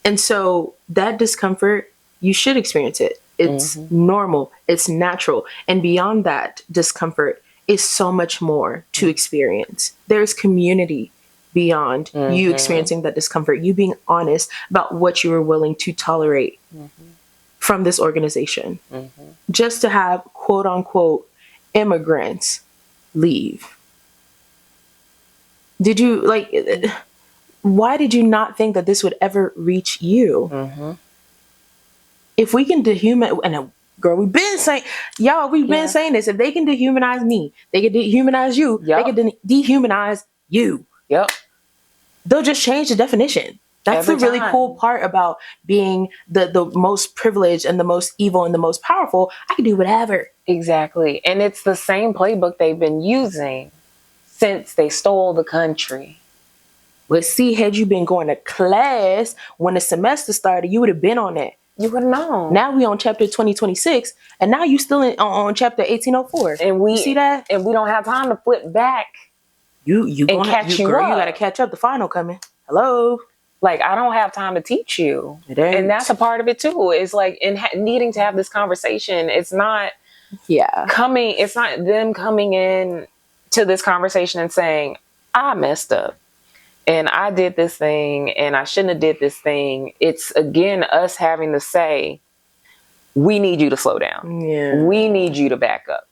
Speaker 1: And so that discomfort, you should experience it. It's normal. It's natural. And beyond that discomfort is so much more to experience. There's community beyond you experiencing that discomfort, you being honest about what you were willing to tolerate from this organization. Just to have, quote unquote, immigrants leave. Did you, like, why did you not think that this would ever reach you? If we can dehumanize, and girl, we've been saying, we've been saying this. If they can dehumanize me, they can dehumanize you. They can dehumanize you.
Speaker 2: Yep.
Speaker 1: They'll just change the definition. That's the really cool part about being the most privileged and the most evil and the most powerful. I can do whatever.
Speaker 2: Exactly. And it's the same playbook they've been using since they stole the country.
Speaker 1: But see, had you been going to class when the semester started, you would have been on that.
Speaker 2: You would have known.
Speaker 1: Now we on chapter 2026, and now you still on chapter 1804.
Speaker 2: And we
Speaker 1: you see that?
Speaker 2: And we don't have time to flip back.
Speaker 1: You catch you up. You gotta catch up. The final coming. Hello.
Speaker 2: Like, I don't have time to teach you. And that's a part of it too. It's like, in needing to have this conversation, it's not it's not them coming in to this conversation and saying, I messed up and I did this thing and I shouldn't have did this thing. It's, again, us having to say, we need you to slow down. We need you to back up.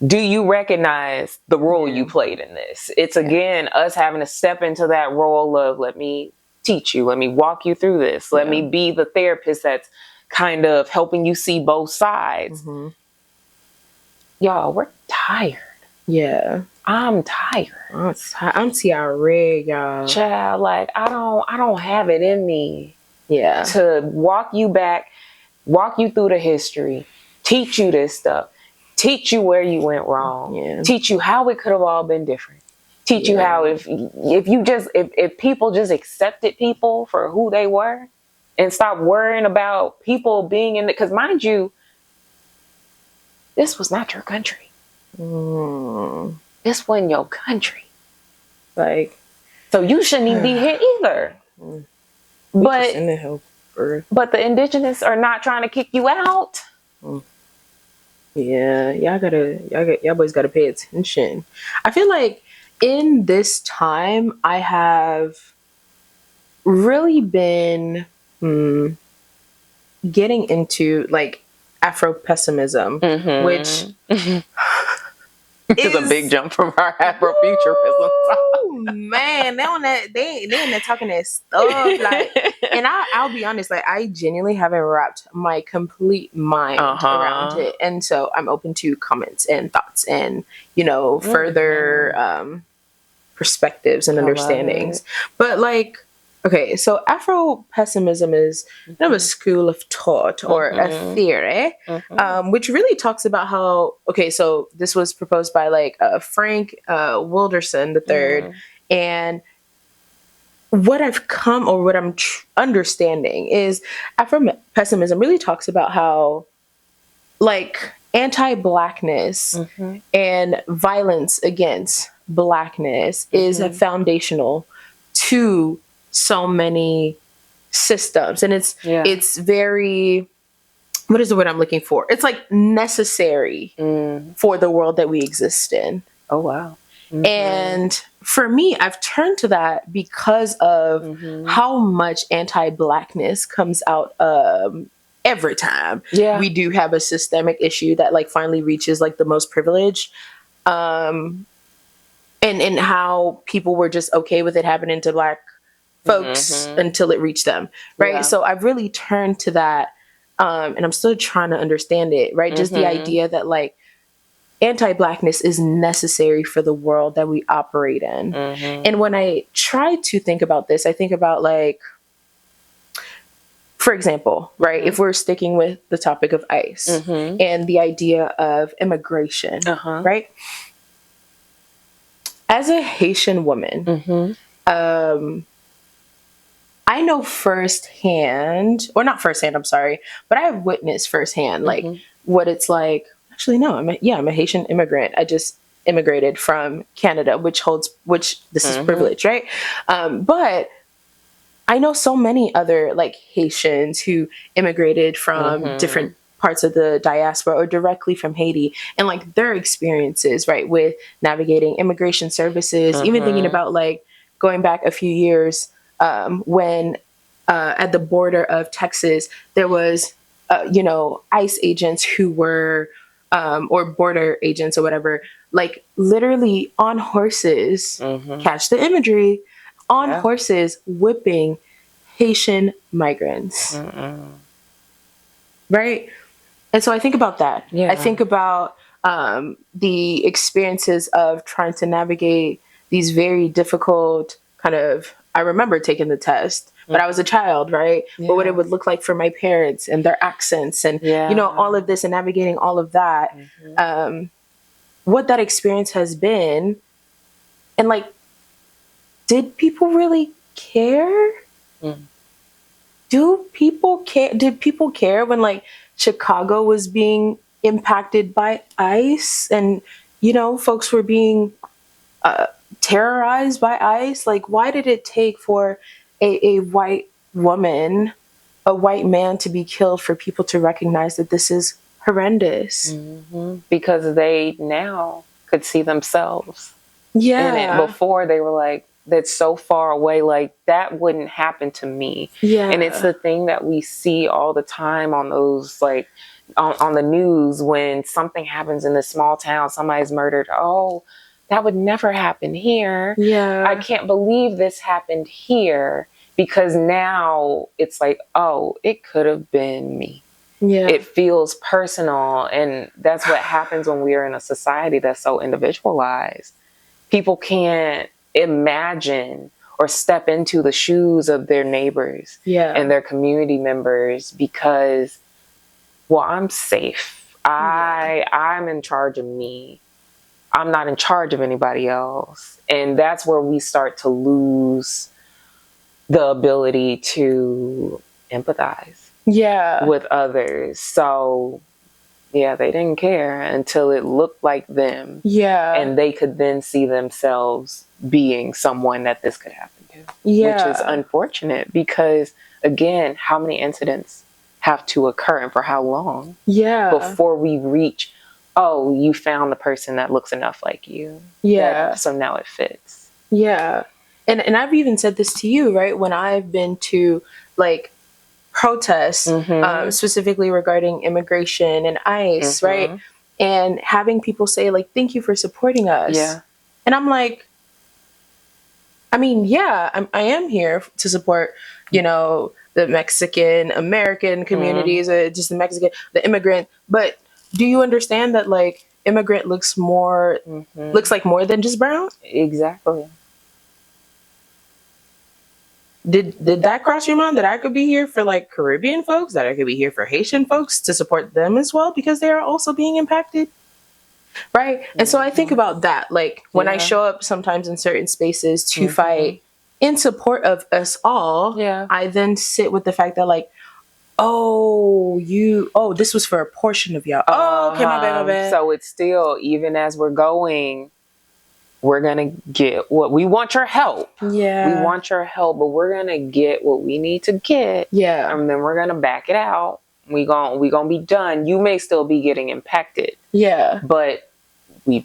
Speaker 2: Do you recognize the role you played in this? It's, again, us having to step into that role of, let me teach you, let me walk you through this, let me be the therapist that's kind of helping you see both sides. Y'all, we're tired. I'm tired.
Speaker 1: I'm tired, y'all.
Speaker 2: Child, like, I don't have it in me to walk you back, walk you through the history, teach you this stuff, teach you where you went wrong, teach you how it could have all been different, teach you how if people just accepted people for who they were and stop worrying about people being in it, because mind you, this was not your country. This wasn't your country.
Speaker 1: Like,
Speaker 2: so you shouldn't even be here either. But the indigenous are not trying to kick you out.
Speaker 1: Y'all boys gotta pay attention. I feel like in this time I have really been getting into like Afropessimism, which
Speaker 2: it's a big jump from our Afrofuturism.
Speaker 1: Man, they in there talking that stuff, like, and I'll be honest, like, I genuinely haven't wrapped my complete mind around it, and so I'm open to comments and thoughts and further perspectives and understandings. But like, okay, so Afropessimism is kind of a school of thought or a theory, which really talks about how, okay, so this was proposed by like Frank Wilderson III, and what I've come, or what I'm understanding is Afropessimism really talks about how like anti-Blackness and violence against Blackness is foundational to so many systems, and it's very, what is the word I'm looking for? It's like necessary for the world that we exist in.
Speaker 2: Oh wow.
Speaker 1: And for me, I've turned to that because of how much anti-Blackness comes out every time we do have a systemic issue that like finally reaches like the most privileged. And how people were just okay with it happening to Black folks until it reached them, right? So I've really turned to that, and I'm still trying to understand it, right? Just the idea that like anti-Blackness is necessary for the world that we operate in. And when I try to think about this, I think about like, for example, right, if we're sticking with the topic of ICE and the idea of immigration, right? As a Haitian woman, I know firsthand, or not firsthand, I'm sorry, but I have witnessed firsthand, like what it's like. Actually, no, I'm a Haitian immigrant. I just immigrated from Canada, which this is privilege, right? But I know so many other like Haitians who immigrated from different parts of the diaspora or directly from Haiti, and like their experiences, right, with navigating immigration services, even thinking about like going back a few years when at the border of Texas, there was, ICE agents who were, or border agents or whatever, like literally on horses, catch the imagery, on horses whipping Haitian migrants. Right? And so I think about that. I think about the experiences of trying to navigate these very difficult I remember taking the test, but I was a child, right? But what it would look like for my parents and their accents and, all of this and navigating all of that, what that experience has been. And like, did people really care? Do people care? Did people care when like Chicago was being impacted by ICE and, folks were being terrorized by ICE? Like, why did it take for a white woman, a white man to be killed for people to recognize that this is horrendous?
Speaker 2: Because they now could see themselves in it. Before they were like, that's so far away, like that wouldn't happen to me. And it's the thing that we see all the time on those like on the news when something happens in a small town, somebody's murdered. Oh, that would never happen here. I can't believe this happened here, because now it's like, oh, it could have been me. It feels personal. And that's what happens when we are in a society that's so individualized. People can't imagine or step into the shoes of their neighbors and their community members because, well, I'm safe. I'm in charge of me. I'm not in charge of anybody else. And that's where we start to lose the ability to empathize with others. So they didn't care until it looked like them. And they could then see themselves being someone that this could happen to. Which is unfortunate because, again, how many incidents have to occur and for how long before we reach, oh, you found the person that looks enough like you. So now it fits.
Speaker 1: And I've even said this to you, right? When I've been to like protests, specifically regarding immigration and ICE, right? And having people say like, thank you for supporting us. And I'm like, I mean, I am here to support, the Mexican American communities, just the immigrant. But do you understand that like immigrant looks like more than just brown?
Speaker 2: Exactly.
Speaker 1: Did that cross your mind that I could be here for like Caribbean folks, that I could be here for Haitian folks to support them as well because they are also being impacted? Right. And so I think about that, like when I show up sometimes in certain spaces to fight in support of us all, I then sit with the fact that like, this was for a portion of y'all. Oh, okay, my bad.
Speaker 2: So it's still, even as we're going, we're going to get what we want your help. We want your help, but we're going to get what we need to get. And then we're going to back it out. We going to be done. You may still be getting impacted. But we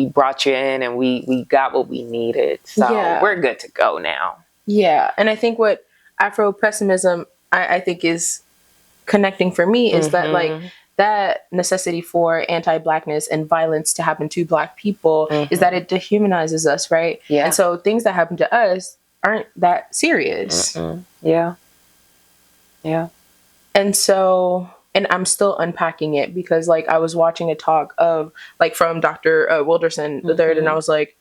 Speaker 2: brought you in and we got what we needed. So we're good to go now.
Speaker 1: Yeah. And I think what Afropessimism, I think is connecting for me is that like that necessity for anti-Blackness and violence to happen to Black people is that it dehumanizes us, right?
Speaker 2: Yeah.
Speaker 1: And so things that happen to us aren't that serious.
Speaker 2: Yeah. Yeah.
Speaker 1: And so, and I'm still unpacking it because like I was watching a talk of like from Dr. Wilderson the third, and I was like,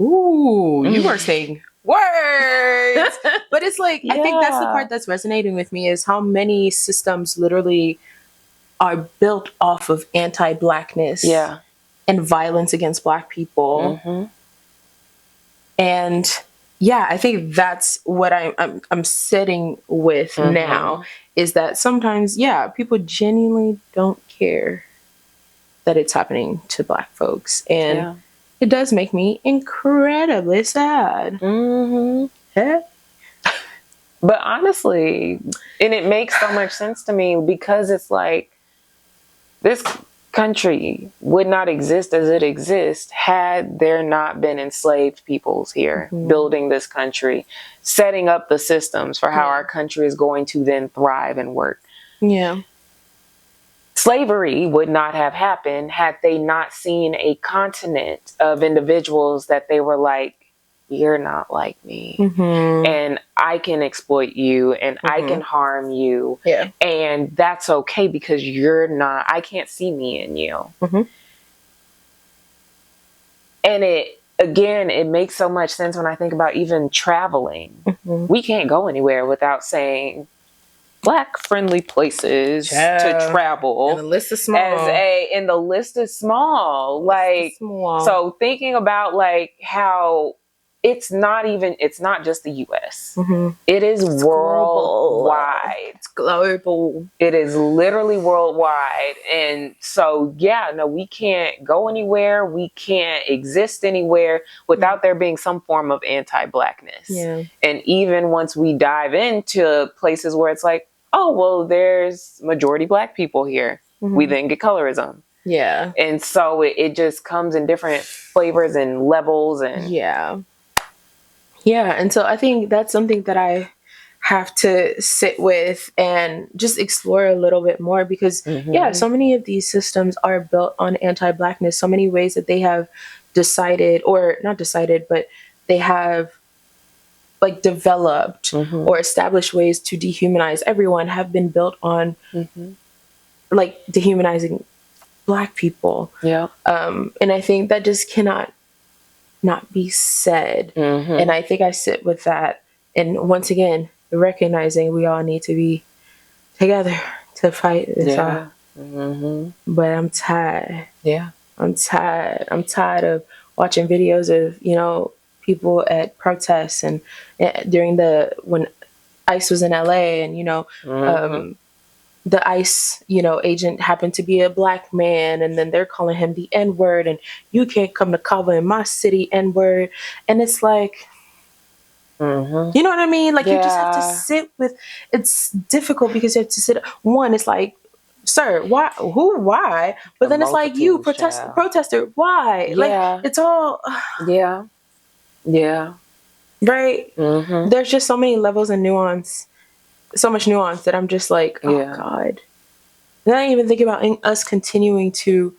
Speaker 1: ooh, you are saying words. But it's like, I think that's the part that's resonating with me is how many systems literally are built off of anti-Blackness and violence against Black people. And yeah, I think that's what I'm sitting with now is that sometimes, people genuinely don't care that it's happening to Black folks. And it does make me incredibly sad.
Speaker 2: But honestly, and it makes so much sense to me because it's like this country would not exist as it exists had there not been enslaved peoples here building this country, setting up the systems for how our country is going to then thrive and work. Slavery would not have happened had they not seen a continent of individuals that they were like, you're not like me. And I can exploit you and I can harm you. And that's okay because you're not, I can't see me in you. And it makes so much sense when I think about even traveling. We can't go anywhere without saying Black friendly places to travel.
Speaker 1: And the list is small.
Speaker 2: And the list is small. So thinking about like how it's not just the US. It is worldwide.
Speaker 1: It's global.
Speaker 2: It is literally worldwide. And so, we can't go anywhere. We can't exist anywhere without there being some form of anti-Blackness. And even once we dive into places where it's like, oh, well, there's majority Black people here. We then get colorism. And so it just comes in different flavors and levels and
Speaker 1: and so I think that's something that I have to sit with and just explore a little bit more because so many of these systems are built on anti-Blackness, so many ways that they have decided, or not decided, but they have like developed or established ways to dehumanize everyone have been built on like dehumanizing Black people. And I think that just cannot not be said. And I think I sit with that. And once again, recognizing we all need to be together to fight this off. But I'm tired. I'm tired. I'm tired of watching videos of, people at protests and during when ICE was in LA and, the ICE, agent happened to be a Black man, and then they're calling him the N-word, and you can't come to Cabo in my city, N-word. And it's like, you know what I mean? Like, you just have to sit with, it's difficult because you have to sit, one, it's like, sir, why, why? But then it's like, you, protester, why? Like, it's all... Right? There's just so many levels and nuance. So much nuance that I'm just like, oh God. Then I even think about us continuing to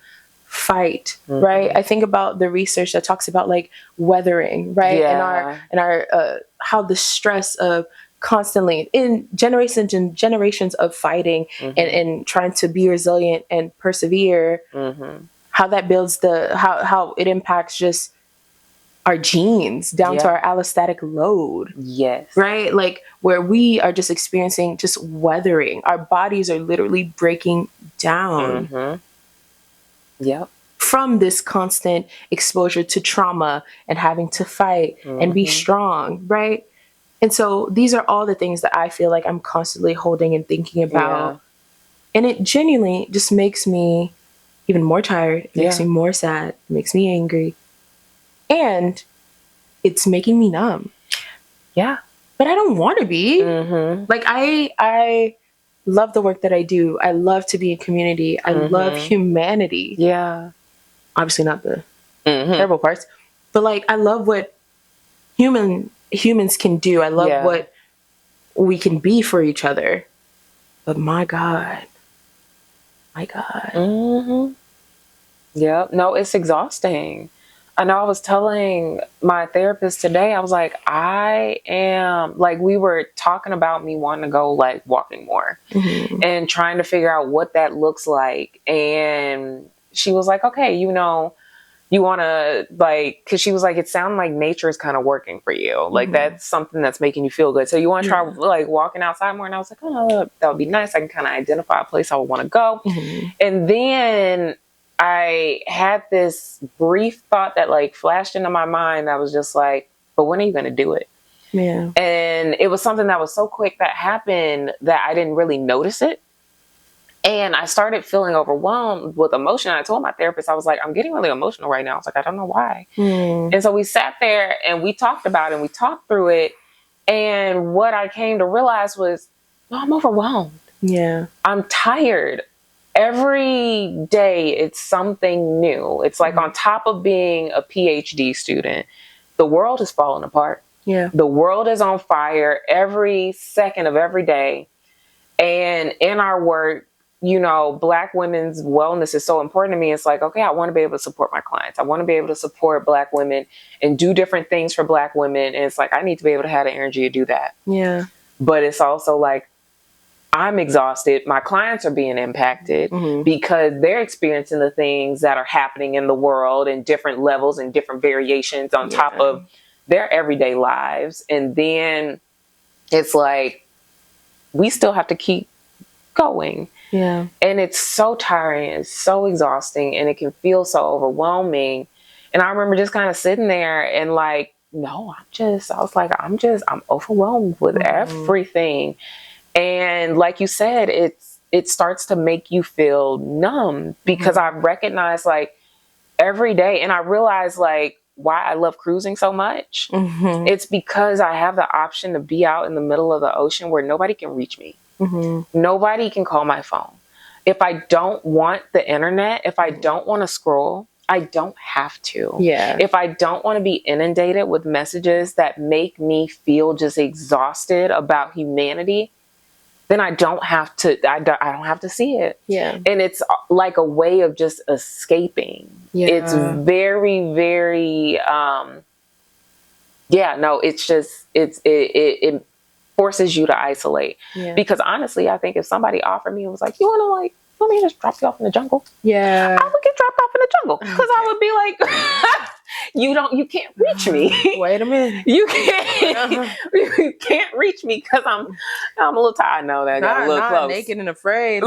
Speaker 1: fight, right? I think about the research that talks about like weathering, right? And our how the stress of constantly in generations and generations of fighting and trying to be resilient and persevere, how that builds how it impacts just our genes down to our allostatic load. Right? Like where we are just experiencing just weathering. Our bodies are literally breaking down. From this constant exposure to trauma and having to fight and be strong, right? And so these are all the things that I feel like I'm constantly holding and thinking about. And it genuinely just makes me even more tired. It makes me more sad. It makes me angry. And it's making me numb. But I don't want to be. Like, I love the work that I do. I love to be in community. I love humanity. Obviously not the terrible parts, but like I love what humans can do. I love what we can be for each other. But my God.
Speaker 2: Yeah, no, it's exhausting. I know I was telling my therapist today, I was like, I am, like, we were talking about me wanting to go, like, walking more and trying to figure out what that looks like. And she was like, okay, you know, you want to, like, because she was like, it sounded like nature is kind of working for you. Like, that's something that's making you feel good. So you want to try, like, walking outside more? And I was like, oh, that would be nice. I can kind of identify a place I would want to go. And then I had this brief thought that, like, flashed into my mind. I was just like, but when are you going to do it?
Speaker 1: Yeah.
Speaker 2: And it was something that was so quick that happened that I didn't really notice it. And I started feeling overwhelmed with emotion. I told my therapist, I was like, I'm getting really emotional right now. I was like, I don't know why. And so we sat there and we talked about it and we talked through it. And what I came to realize was, no, I'm overwhelmed.
Speaker 1: Yeah.
Speaker 2: I'm tired. Every day it's something new. It's like on top of being a PhD student, the world is falling apart.
Speaker 1: Yeah.
Speaker 2: The world is on fire every second of every day. And in our work, you know, Black women's wellness is so important to me. It's like, okay, I want to be able to support my clients. I want to be able to support Black women and do different things for Black women. And it's like, I need to be able to have the energy to do that.
Speaker 1: Yeah.
Speaker 2: But it's also like, I'm exhausted. My clients are being impacted because they're experiencing the things that are happening in the world in different levels and different variations on top of their everyday lives. And then it's like, we still have to keep going.
Speaker 1: Yeah.
Speaker 2: And it's so tiring. It's so exhausting. And it can feel so overwhelming. And I remember just kind of sitting there and like, no, I'm overwhelmed with everything. And like you said, it starts to make you feel numb because I recognize like every day, and I realize like why I love cruising so much. It's because I have the option to be out in the middle of the ocean where nobody can reach me. Nobody can call my phone. If I don't want the internet, if I don't want to scroll, I don't have to.
Speaker 1: Yeah.
Speaker 2: If I don't want to be inundated with messages that make me feel just exhausted about humanity, then I don't have to see it.
Speaker 1: Yeah.
Speaker 2: And it's like a way of just escaping.
Speaker 1: Yeah.
Speaker 2: It's very, very, it forces you to isolate.
Speaker 1: Yeah.
Speaker 2: Because honestly, I think if somebody offered me and was like, you want me to just drop you off in the jungle?
Speaker 1: Yeah.
Speaker 2: I would get dropped off in the jungle because I would be like, you can't reach me.
Speaker 1: Wait a minute.
Speaker 2: You can't reach me because I'm a little tired. I know that I got a little close.
Speaker 1: Naked and afraid.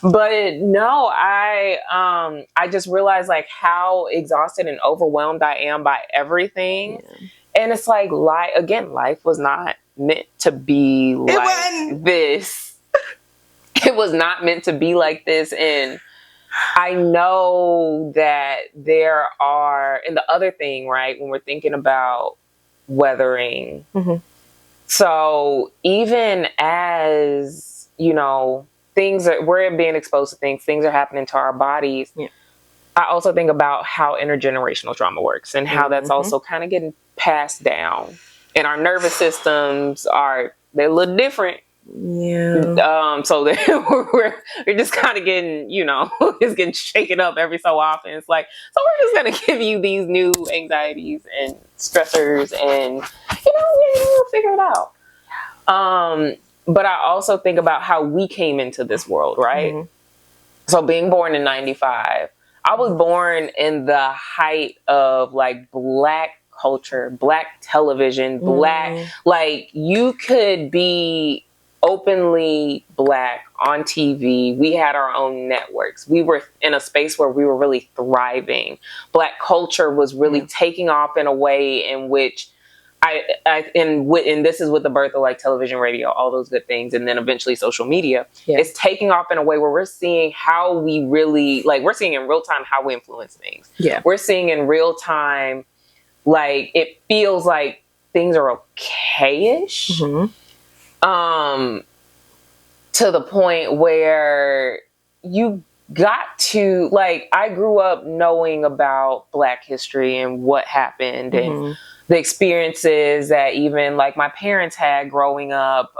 Speaker 2: But no, I just realized like how exhausted and overwhelmed I am by everything. Yeah. And it's like, life was not meant to be like this. It was not meant to be like this. And I know that there are, and the other thing, right, when we're thinking about weathering. So even as, you know, we're being exposed to things are happening to our bodies. Yeah. I also think about how intergenerational trauma works and how that's also kind of getting passed down. And our nervous systems they're a little different.
Speaker 1: Yeah.
Speaker 2: So we're just kind of getting, you know, it's getting shaken up every so often. It's like, so we're just going to give you these new anxieties and stressors and, you know, we'll figure it out. But I also think about how we came into this world, right? So being born in 95, I was born in the height of like Black culture, Black television, Black, like you could be openly Black on TV. We had our own networks. We were in a space where we were really thriving. Black culture was really taking off in a way in which and this is with the birth of like television, radio, all those good things. And then eventually social media is taking off in a way where we're seeing how we really, like, we're seeing in real time how we influence things. Yeah. We're seeing in real time, like, it feels like things are okay-ish. To the point where you got to, like, I grew up knowing about Black history and what happened and the experiences that even like my parents had growing up,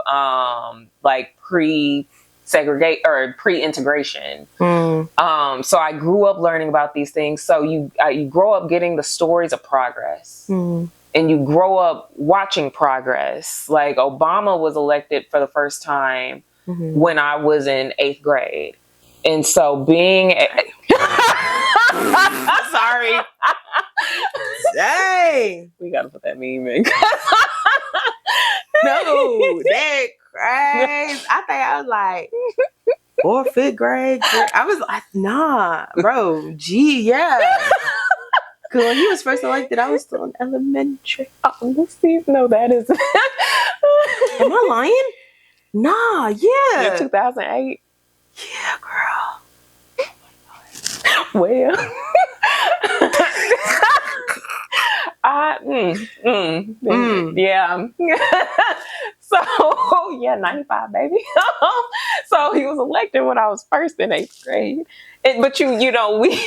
Speaker 2: like pre-segregate or pre-integration. So I grew up learning about these things. So you grow up getting the stories of progress. And you grow up watching progress. Like Obama was elected for the first time when I was in 8th grade. And so being...
Speaker 1: Sorry. Dang.
Speaker 2: We got to put that meme in.
Speaker 1: No, that crazy. I think I was like 4th, 5th grade. I was like, nah, bro. Gee, yeah. Because when he was first elected, I was still in elementary.
Speaker 2: Oh, Steve, no, that is...
Speaker 1: Am I lying? Nah, yeah.
Speaker 2: 2008?
Speaker 1: Yeah, girl.
Speaker 2: Well... yeah. So, yeah, 95, baby. So he was elected when I was first in 8th grade. But you know, we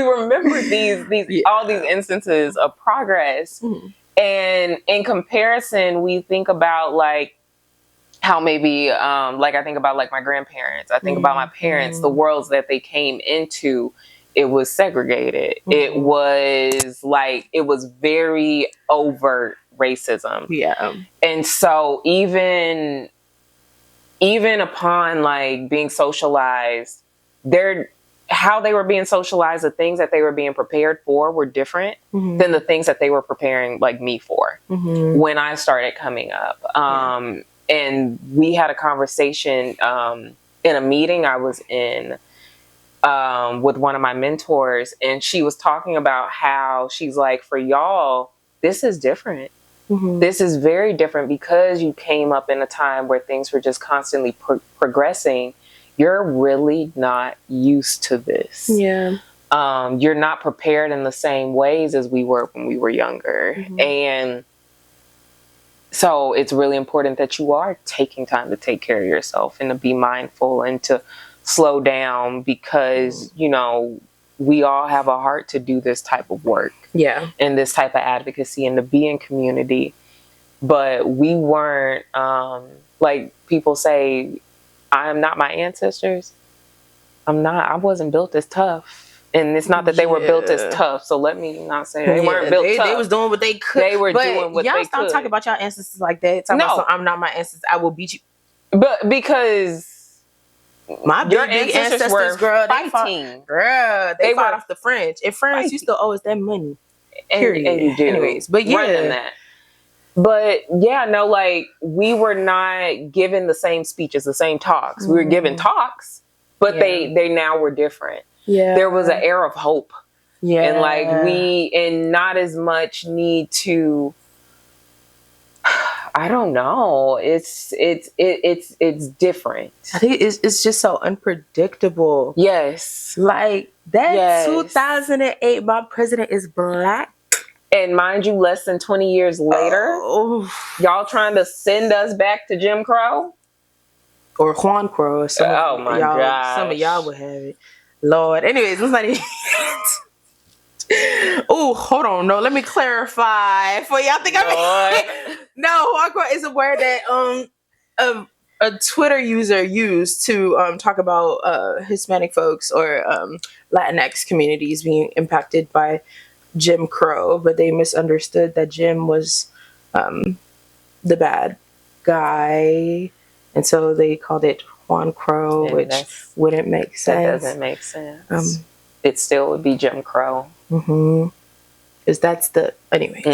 Speaker 2: remember these all these instances of progress. And in comparison, we think about like how maybe like I think about like my grandparents. I think about my parents, the worlds that they came into. It was segregated. It was like, it was very overt racism. Yeah. And so even upon like being socialized, how they were being socialized, the things that they were being prepared for were different than the things that they were preparing like me for when I started coming up. And we had a conversation in a meeting I was in with one of my mentors, and she was talking about how she's like, for y'all, this is different. This is very different because you came up in a time where things were just constantly progressing. You're really not used to this. Yeah. You're not prepared in the same ways as we were when we were younger. And so it's really important that you are taking time to take care of yourself and to be mindful and to slow down because, you know, we all have a heart to do this type of work. Yeah. And this type of advocacy and to be in community. But we weren't, like people say, I am not my ancestors. I wasn't built as tough. And it's not that they were built as tough. So let me not say they weren't built tough.
Speaker 1: They was doing what they could.
Speaker 2: They were doing what they could.
Speaker 1: Y'all stop talking about y'all ancestors like that. Talking about, I'm not my ancestors. I will beat you.
Speaker 2: But because...
Speaker 1: My big ancestors, girl, they fought off the French. And France, you still owe us that money. Period.
Speaker 2: And you do.
Speaker 1: Anyways, but yeah.
Speaker 2: Running that. But yeah, no, like we were not given the same speeches, the same talks. We were given talks, but they now were different. Yeah. There was an air of hope. Yeah. And like and not as much need to, I don't know. It's different.
Speaker 1: I think it's just so unpredictable.
Speaker 2: Yes.
Speaker 1: Like that 2008, my president is Black.
Speaker 2: And mind you, less than 20 years later, y'all trying to send us back to Jim Crow?
Speaker 1: Or Juan Crow.
Speaker 2: Oh my God.
Speaker 1: Some of y'all would have it. Lord. Anyways, it's not even... Oh, hold on. No, let me clarify. For y'all think No, Juan Crow is a word that a Twitter user used to talk about Hispanic folks or Latinx communities being impacted by Jim Crow, but they misunderstood that Jim was the bad guy, and so they called it Juan Crow, and which wouldn't make sense.
Speaker 2: That doesn't make sense. It still would be Jim Crow.
Speaker 1: Because that's the... Anyways.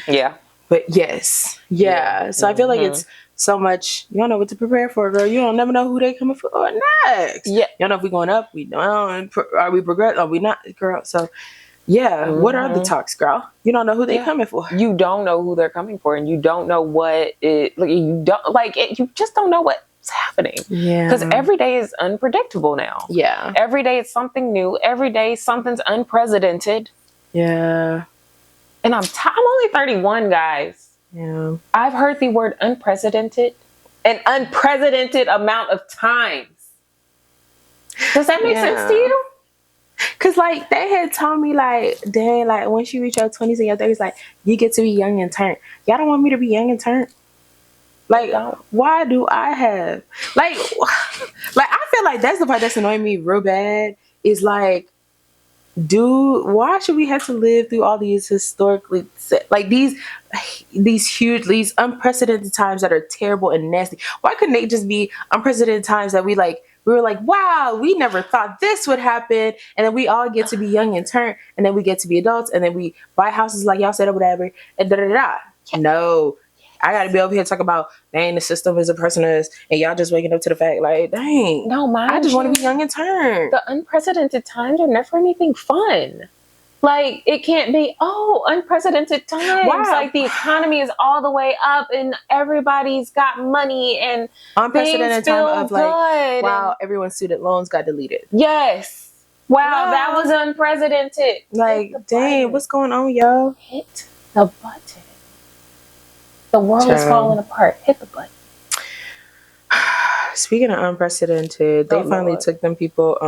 Speaker 2: Yeah.
Speaker 1: But yes. Yeah. So I feel like it's so much... You don't know what to prepare for, girl. You don't never know who they coming for next. Yeah. You don't know if we're going up. We don't. Are we progressing? Are we not, girl? So... Yeah, what are the talks, girl? You don't know who they're coming for.
Speaker 2: You don't know who they're coming for, and you don't know what it. Like you don't like it. You just don't know what's happening. Yeah, because every day is unpredictable now. Yeah, every day it's something new. Every day something's unprecedented. Yeah, and I'm only 31, guys. Yeah, I've heard the word an unprecedented amount of times. 31. Does that make sense to you?
Speaker 1: Cause like they had told me like, dang, like once you reach your 20s and your 30s, like you get to be young and turned. Y'all don't want me to be young and turned. Like, why do I have like I feel like that's the part that's annoying me real bad. Is like, why should we have to live through all these historically like these huge, these unprecedented times that are terrible and nasty? Why couldn't they just be unprecedented times that we were like, wow, we never thought this would happen, and then we all get to be young and turn, and then we get to be adults, and then we buy houses like y'all said or whatever, and da da da. No, I got to be over here talking about, dang, the system is oppressing us, and y'all just waking up to the fact, like, dang,
Speaker 2: no,
Speaker 1: I just want to be young and turn.
Speaker 2: The unprecedented times are never anything fun. Like, it can't be, unprecedented times. Wow. Like, the economy is all the way up and everybody's got money and
Speaker 1: unprecedented time of
Speaker 2: good.
Speaker 1: Like, wow, everyone's student loans got deleted.
Speaker 2: Yes. Wow, that was unprecedented.
Speaker 1: Like, dang, what's going on, yo?
Speaker 2: Hit the button. The world is falling apart. Hit the button.
Speaker 1: Speaking of unprecedented, they finally took them people.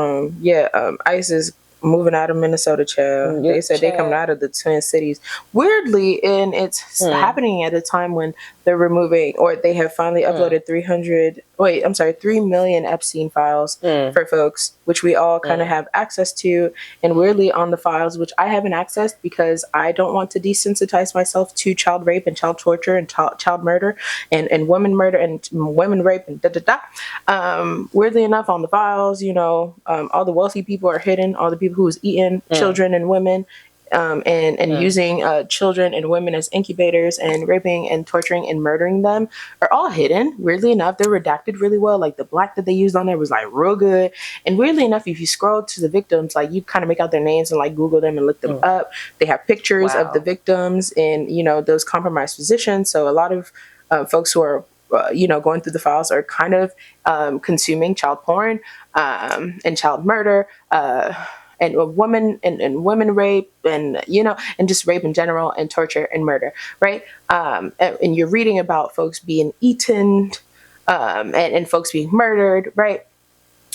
Speaker 1: ICE is moving out of Minnesota, child. They said they coming out of the Twin Cities. Weirdly, and it's happening at a time when they're removing, or they have finally uploaded 3 million Epstein files for folks, which we all kind of have access to. And weirdly, on the files, which I haven't accessed because I don't want to desensitize myself to child rape and child torture and child murder and women murder and women rape and weirdly enough, on the files, all the wealthy people are hidden, all the people who's eating children and women, and using children and women as incubators and raping and torturing and murdering them are all hidden. Weirdly enough, they're redacted really well. Like the black that they used on there was like real good. And weirdly enough, if you scroll to the victims, like you kind of make out their names and like Google them and look them up. They have pictures of the victims in, those compromised positions. So a lot of folks who are going through the files are kind of consuming child porn and child murder and women and women rape and and just rape in general and torture and murder, right? And you're reading about folks being eaten and folks being murdered, right?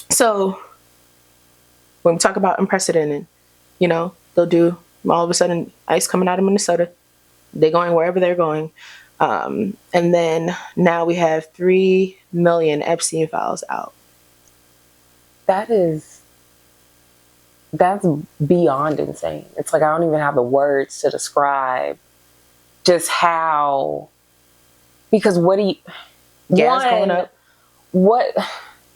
Speaker 1: So when we talk about unprecedented, they'll do all of a sudden ICE coming out of Minnesota. They're going wherever they're going. And then now we have 3 million Epstein files out.
Speaker 2: That's beyond insane. It's like I don't even have the words to describe just how, because what do you,
Speaker 1: gas going up.
Speaker 2: What,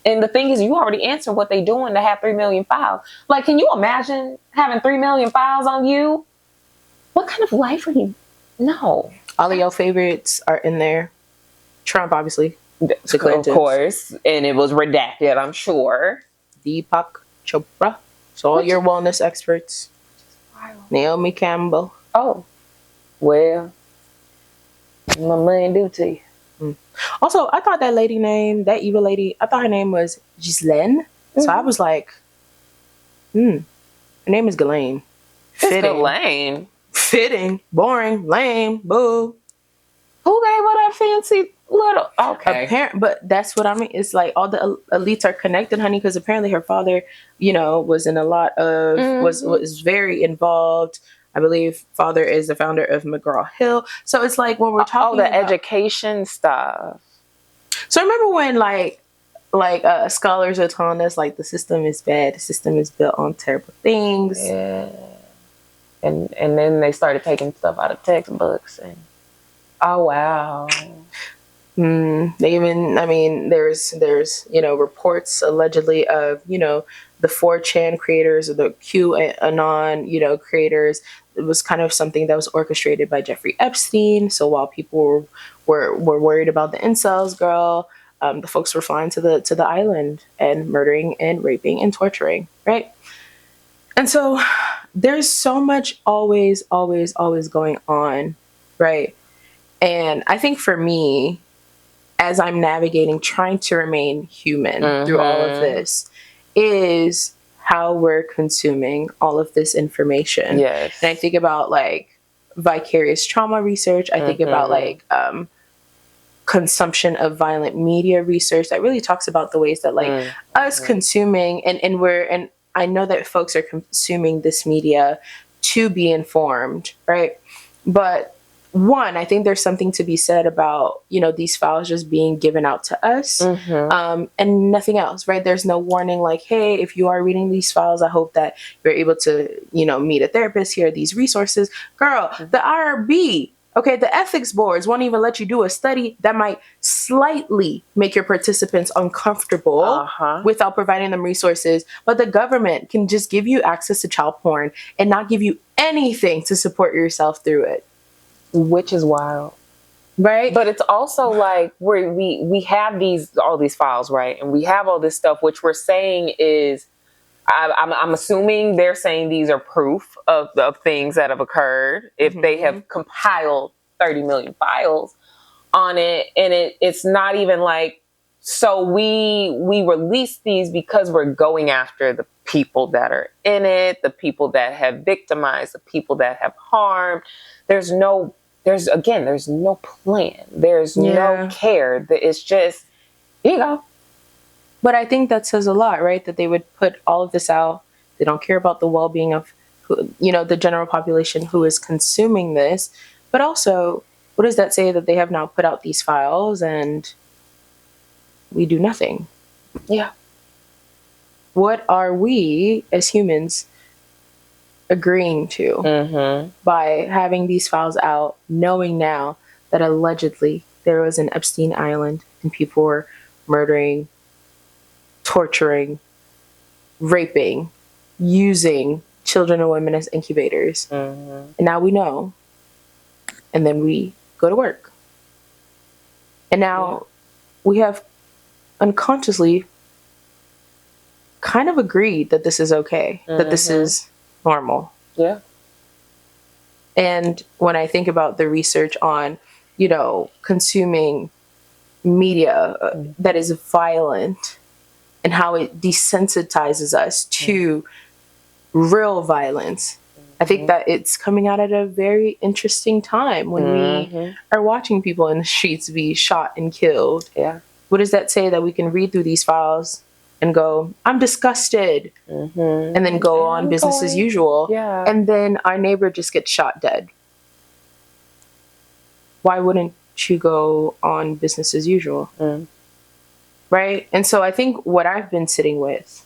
Speaker 2: and the thing is, you already answered what they doing to have 3 million files. Like, can you imagine having 3 million files on you? What kind of life are you? No.
Speaker 1: All of your favorites are in there. Trump, obviously.
Speaker 2: Of course. And it was redacted, I'm sure.
Speaker 1: Deepak Chopra. So all your wellness experts. Naomi Campbell.
Speaker 2: Oh. Well, my money due to you.
Speaker 1: Also, I thought that lady name, that evil lady, I thought her name was Ghislaine. So I was like, her name is Ghislaine.
Speaker 2: It's Ghislaine.
Speaker 1: Fitting, boring, lame, boo.
Speaker 2: Who gave her that fancy little? Okay,
Speaker 1: but that's what I mean. It's like all the elites are connected, honey, because apparently her father, was in a lot of was very involved. I believe father is the founder of McGraw-Hill. So it's like when we're talking
Speaker 2: about education stuff.
Speaker 1: So remember when scholars are telling us like the system is bad, the system is built on terrible things.
Speaker 2: Yeah. And then they started taking stuff out of textbooks and oh wow.
Speaker 1: They even, there's reports allegedly of the 4chan creators or the QAnon creators. It was kind of something that was orchestrated by Jeffrey Epstein. So while people were worried about the incels, girl, the folks were flying to the island and murdering and raping and torturing, right? And so there's so much always going on, right? And I think for me, as I'm navigating, trying to remain human through all of this, is how we're consuming all of this information.
Speaker 2: Yes.
Speaker 1: And I think about like vicarious trauma research. I think about like consumption of violent media research that really talks about the ways that like us consuming and I know that folks are consuming this media to be informed, right? But one, I think there's something to be said about, you know, these files just being given out to us, and nothing else, right? There's no warning like, hey, if you are reading these files, I hope that you're able to, you know, meet a therapist. Here are these resources. Girl, the IRB, okay, the ethics boards won't even let you do a study that might slightly make your participants uncomfortable without providing them resources. But the government can just give you access to child porn and not give you anything to support yourself through it.
Speaker 2: Which is wild.
Speaker 1: Right.
Speaker 2: But it's also like we have all these files, right? And we have all this stuff, which we're saying is, I'm assuming they're saying these are proof of things that have occurred if they have compiled 30 million files on it. And it's not even like, so we release these because we're going after the people that are in it, the people that have victimized, the people that have harmed. There's no plan. There's no care. It's just, here you go.
Speaker 1: But I think that says a lot, right? That they would put all of this out. They don't care about the well-being of, you know, the general population who is consuming this. But also, what does that say that they have now put out these files and we do nothing?
Speaker 2: Yeah.
Speaker 1: What are we as humans agreeing to by having these files out, knowing now that allegedly there was an Epstein Island and people were murdering, torturing, raping, using children and women as incubators. And now we know. And then we go to work. And now we have unconsciously kind of agreed that this is okay, that this is normal.
Speaker 2: Yeah.
Speaker 1: And when I think about the research on, you know, consuming media that is violent and how it desensitizes us to real violence, I think that it's coming out at a very interesting time when we are watching people in the streets be shot and killed.
Speaker 2: Yeah.
Speaker 1: What does that say? That we can read through these files and go, I'm disgusted, and then go on business as usual.
Speaker 2: Yeah.
Speaker 1: And then our neighbor just gets shot dead. Why wouldn't you go on business as usual? Right? And so I think what I've been sitting with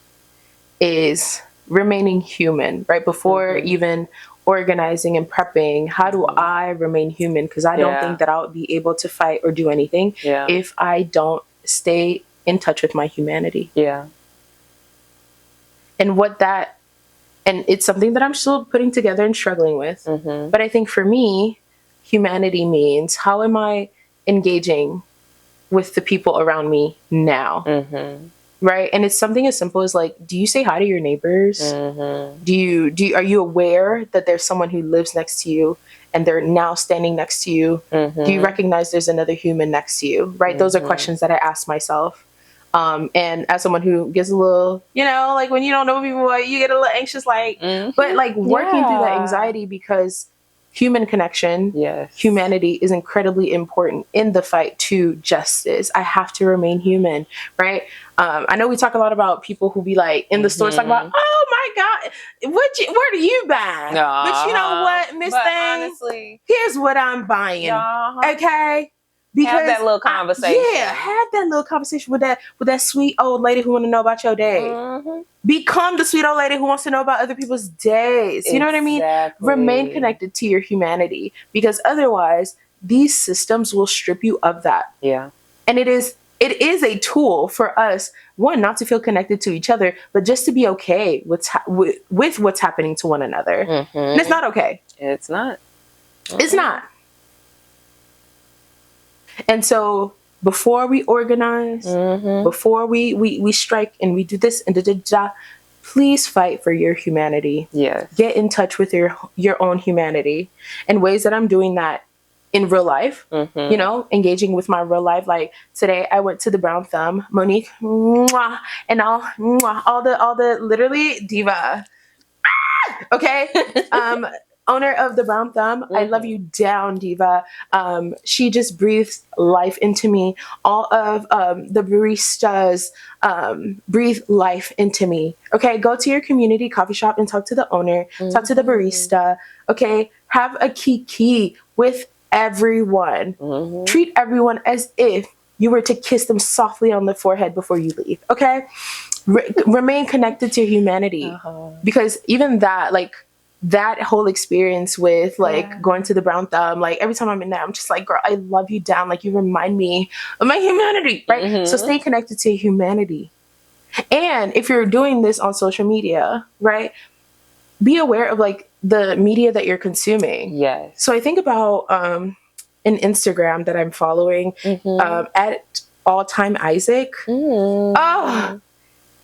Speaker 1: is remaining human, right? Before even organizing and prepping, how do I remain human? Because I don't think that I would be able to fight or do anything if I don't stay in touch with my humanity.
Speaker 2: Yeah.
Speaker 1: And and it's something that I'm still putting together and struggling with. But I think for me, humanity means, how am I engaging with the people around me now? Right? And it's something as simple as like, do you say hi to your neighbors? Are you aware that there's someone who lives next to you and they're now standing next to you? Do you recognize there's another human next to you? Right? Those are questions that I ask myself. And as someone who gets a little, you know, like when you don't know people, you get a little anxious, like, but like working through that anxiety, because human connection, humanity is incredibly important in the fight to justice. I have to remain human, right? I know we talk a lot about people who be like in the stores talking about, oh my God, where do you buy? But you know what, Miss Thing? Honestly, here's what I'm buying. Okay? Because
Speaker 2: have that little conversation.
Speaker 1: Have that little conversation with that sweet old lady who want to know about your day. Become the sweet old lady who wants to know about other people's days. You know what I mean? Remain connected to your humanity, because otherwise these systems will strip you of that. Yeah. And it is a tool for us, one, not to feel connected to each other, but just to be okay with what's happening to one another. And it's not okay.
Speaker 2: It's not.
Speaker 1: It's not. And so before we organize, before we strike and we do this and da, please fight for your humanity. Yes. Get in touch with your own humanity. And ways that I'm doing that in real life, you know, engaging with my real life. Like today I went to the Brown Thumb, Monique, mwah, and all the literally diva. Okay. owner of the Brown Thumb, I love you down, diva. She just breathes life into me. All of the baristas breathe life into me. Okay, go to your community coffee shop and talk to the owner, talk to the barista. Okay, have a kiki with everyone. Treat everyone as if you were to kiss them softly on the forehead before you leave. Okay, remain connected to humanity, because even that, like, that whole experience with like going to the Brown Thumb, like every time I'm in there, I'm just like, girl, I love you down. Like, you remind me of my humanity, right? So stay connected to humanity. And if you're doing this on social media, right, be aware of like the media that you're consuming.
Speaker 2: Yes.
Speaker 1: So I think about an Instagram that I'm following at All Time Isaac. Oh,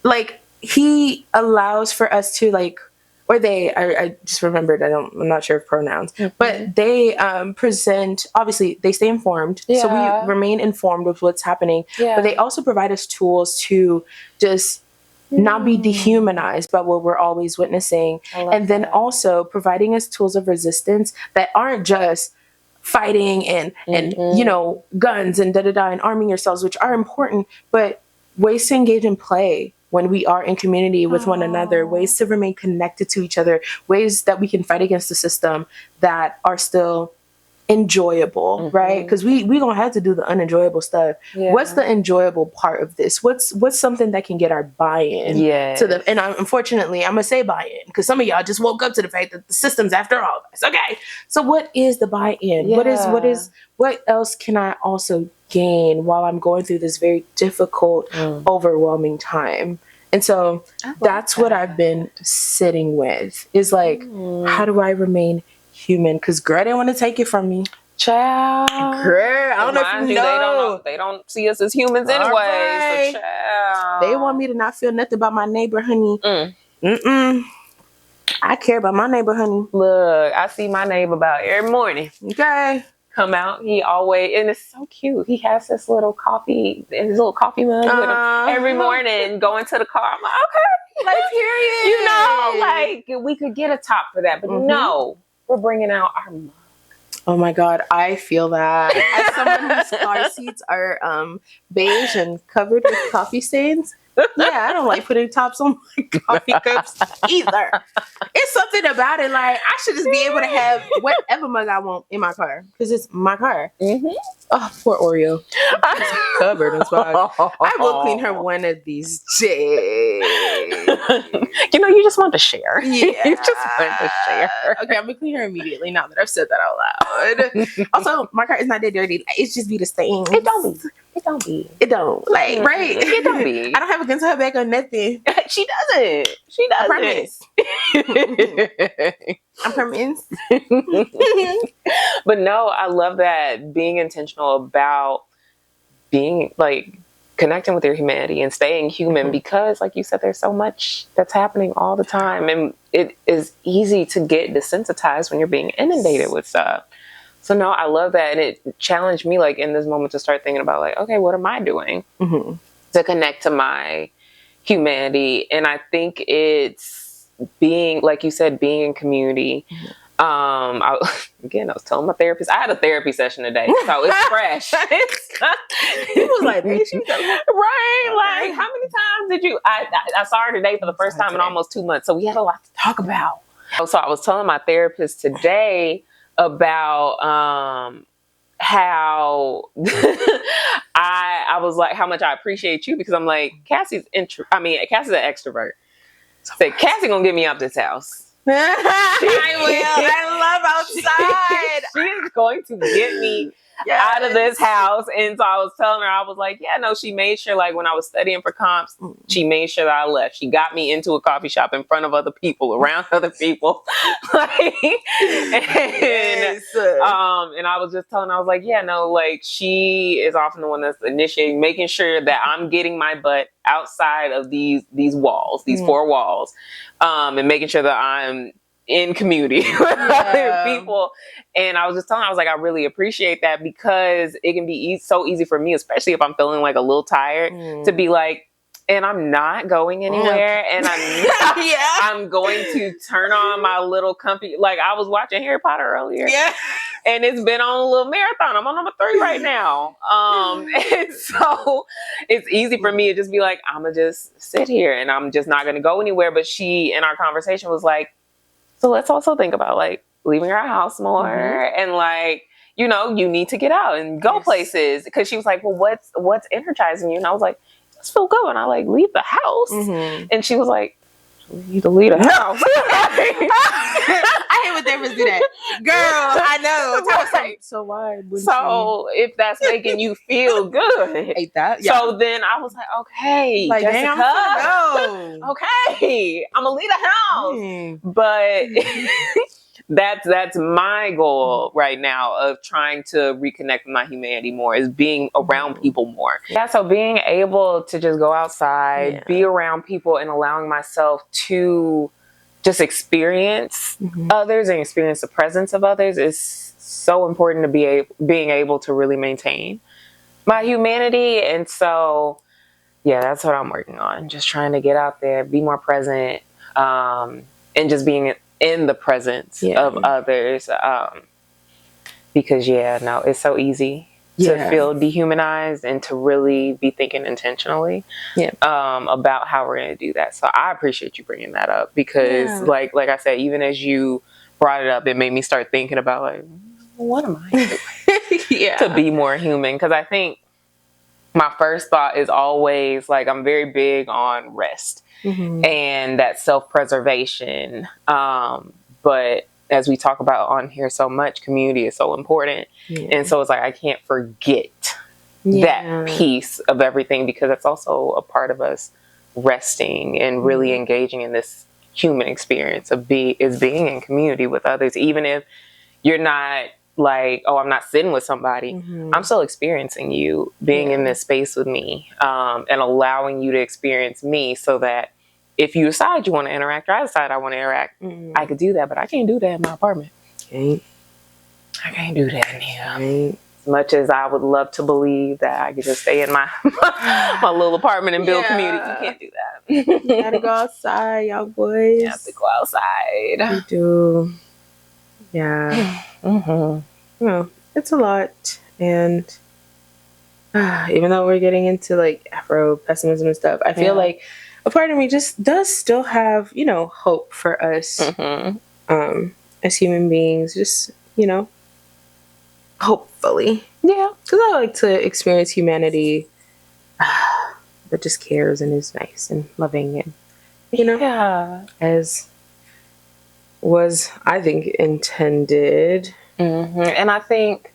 Speaker 1: like, he allows for us to like, or they, I just remembered, I'm not sure of pronouns, but they present, obviously they stay informed, so we remain informed with what's happening, but they also provide us tools to just not be dehumanized by what we're always witnessing, and then also providing us tools of resistance that aren't just fighting and you know, guns and and arming yourselves, which are important, but ways to engage in play when we are in community with one another, ways to remain connected to each other, ways that we can fight against the system that are still enjoyable, right? Because we gonna have to do the unenjoyable stuff. What's the enjoyable part of this? What's something that can get our buy-in to the, and unfortunately I'm gonna say buy-in because some of y'all just woke up to the fact that the system's after all this. Okay, so what is the buy-in? What else can I also gain while I'm going through this very difficult, overwhelming time? And so that's what I've been sitting with, is like, how do I remain human? Because girl, they want to take it from me.
Speaker 2: Child.
Speaker 1: Girl, I don't know if you know.
Speaker 2: They don't see us as humans anyway.
Speaker 1: Right.
Speaker 2: So child.
Speaker 1: They want me to not feel nothing about my neighbor, honey. I care about my neighbor, honey.
Speaker 2: Look, I see my neighbor about every morning.
Speaker 1: Okay.
Speaker 2: Come out. He always, and it's so cute. He has this little coffee, his little coffee mug with him every morning, going to the car. I'm like, okay.
Speaker 1: Like, period.
Speaker 2: You know, like, we could get a top for that, but no, we're bringing out our mug.
Speaker 1: Oh my God, I feel that. As someone whose car seats are beige and covered with coffee stains, yeah, I don't like putting tops on my coffee cups either. It's something about it. Like, I should just be able to have whatever mug I want in my car because it's my car. Oh, poor Oreo. It's covered in swag. I will clean her one of these days.
Speaker 2: You know, you just want to share.
Speaker 1: Yeah.
Speaker 2: You just want to share.
Speaker 1: Okay, I'm going to clean her immediately now that I've said that out loud. Also, my car is not that dirty. It's just be the stains.
Speaker 2: It don't be. It don't be.
Speaker 1: It don't. Like, right?
Speaker 2: It don't be.
Speaker 1: I don't have against her back or nothing.
Speaker 2: She doesn't. She doesn't.
Speaker 1: I promise.
Speaker 2: But no, I love that, being intentional about being like connecting with your humanity and staying human, because like you said, there's so much that's happening all the time, and it is easy to get desensitized when you're being inundated with stuff. So no, I love that. And it challenged me, like, in this moment to start thinking about, like, okay, what am I doing to connect to my humanity? And I think it's being, like you said, being in community. I was telling my therapist, I had a therapy session today, so it's fresh.
Speaker 1: He was like,
Speaker 2: right? Like, how many times did you, I saw her today for the first time in almost 2 months. So we had a lot to talk about. So I was telling my therapist today about how I was like, how much I appreciate you, because I'm like, Cassie's an extrovert. So Cassie gonna get me out this house.
Speaker 1: I will. I love outside.
Speaker 2: She is going to get me out of this house. And so I was telling her, I was like, yeah, no, she made sure, like, when I was studying for comps, she made sure that I left. She got me into a coffee shop in front of other people, around other people. And I was just telling her, I was like, yeah, no, like, she is often the one that's initiating, making sure that I'm getting my butt outside of these walls, these four walls, and making sure that I'm in community with other people. And I was just telling her, I was like, I really appreciate that, because it can be so easy for me, especially if I'm feeling like a little tired, to be like, and I'm not going anywhere, and I'm going to turn on my little comfy. Like, I was watching Harry Potter earlier, and it's been on a little marathon. I'm on number 3 right now, and so it's easy for me to just be like, I'm gonna just sit here, and I'm just not gonna go anywhere. But she, in our conversation, was like, so let's also think about like leaving our house more, and like, you know, you need to get out and go places. Because she was like, well, what's energizing you? And I was like, just feel good when I like leave the house. And she was like, you need to leave the house.
Speaker 1: I hate when therapists do that. Girl, I know. So why?
Speaker 2: So if that's making you feel good.
Speaker 1: Hate that.
Speaker 2: So then I was like, okay,
Speaker 1: like,
Speaker 2: Jessica,
Speaker 1: damn,
Speaker 2: okay, I'm gonna leave the house. But that's my goal right now, of trying to reconnect with my humanity more, is being around people more. Yeah, so being able to just go outside, be around people, and allowing myself to just experience others and experience the presence of others is so important to being able to really maintain my humanity. And so, yeah, that's what I'm working on. Just trying to get out there, be more present, and just being in the presence of others. Because it's so easy to feel dehumanized, and to really be thinking intentionally about how we're going to do that. So I appreciate you bringing that up, because like I said, even as you brought it up, it made me start thinking about like, what am I doing to be more human? Because I think my first thought is always like, I'm very big on rest and that self-preservation. But as we talk about on here so much, community is so important. And so it's like, I can't forget that piece of everything, because that's also a part of us resting and really engaging in this human experience of being in community with others. Even if you're not like, oh, I'm not sitting with somebody, I'm still experiencing you being in this space with me, and allowing you to experience me, so that if you decide you want to interact, or I decide I want to interact, I could do that. But I can't do that in my apartment. I can't do that in here. As much as I would love to believe that I could just stay in my my little apartment and build community, you can't do that.
Speaker 1: You gotta go outside, y'all boys.
Speaker 2: You have to go outside.
Speaker 1: You do. Yeah. Well, it's a lot. And even though we're getting into like Afropessimism and stuff, I feel like a part of me just does still have, you know, hope for us as human beings. Just, you know, hopefully. Yeah. Because I like to experience humanity that just cares and is nice and loving, and, you know, as was, I think, intended.
Speaker 2: And I think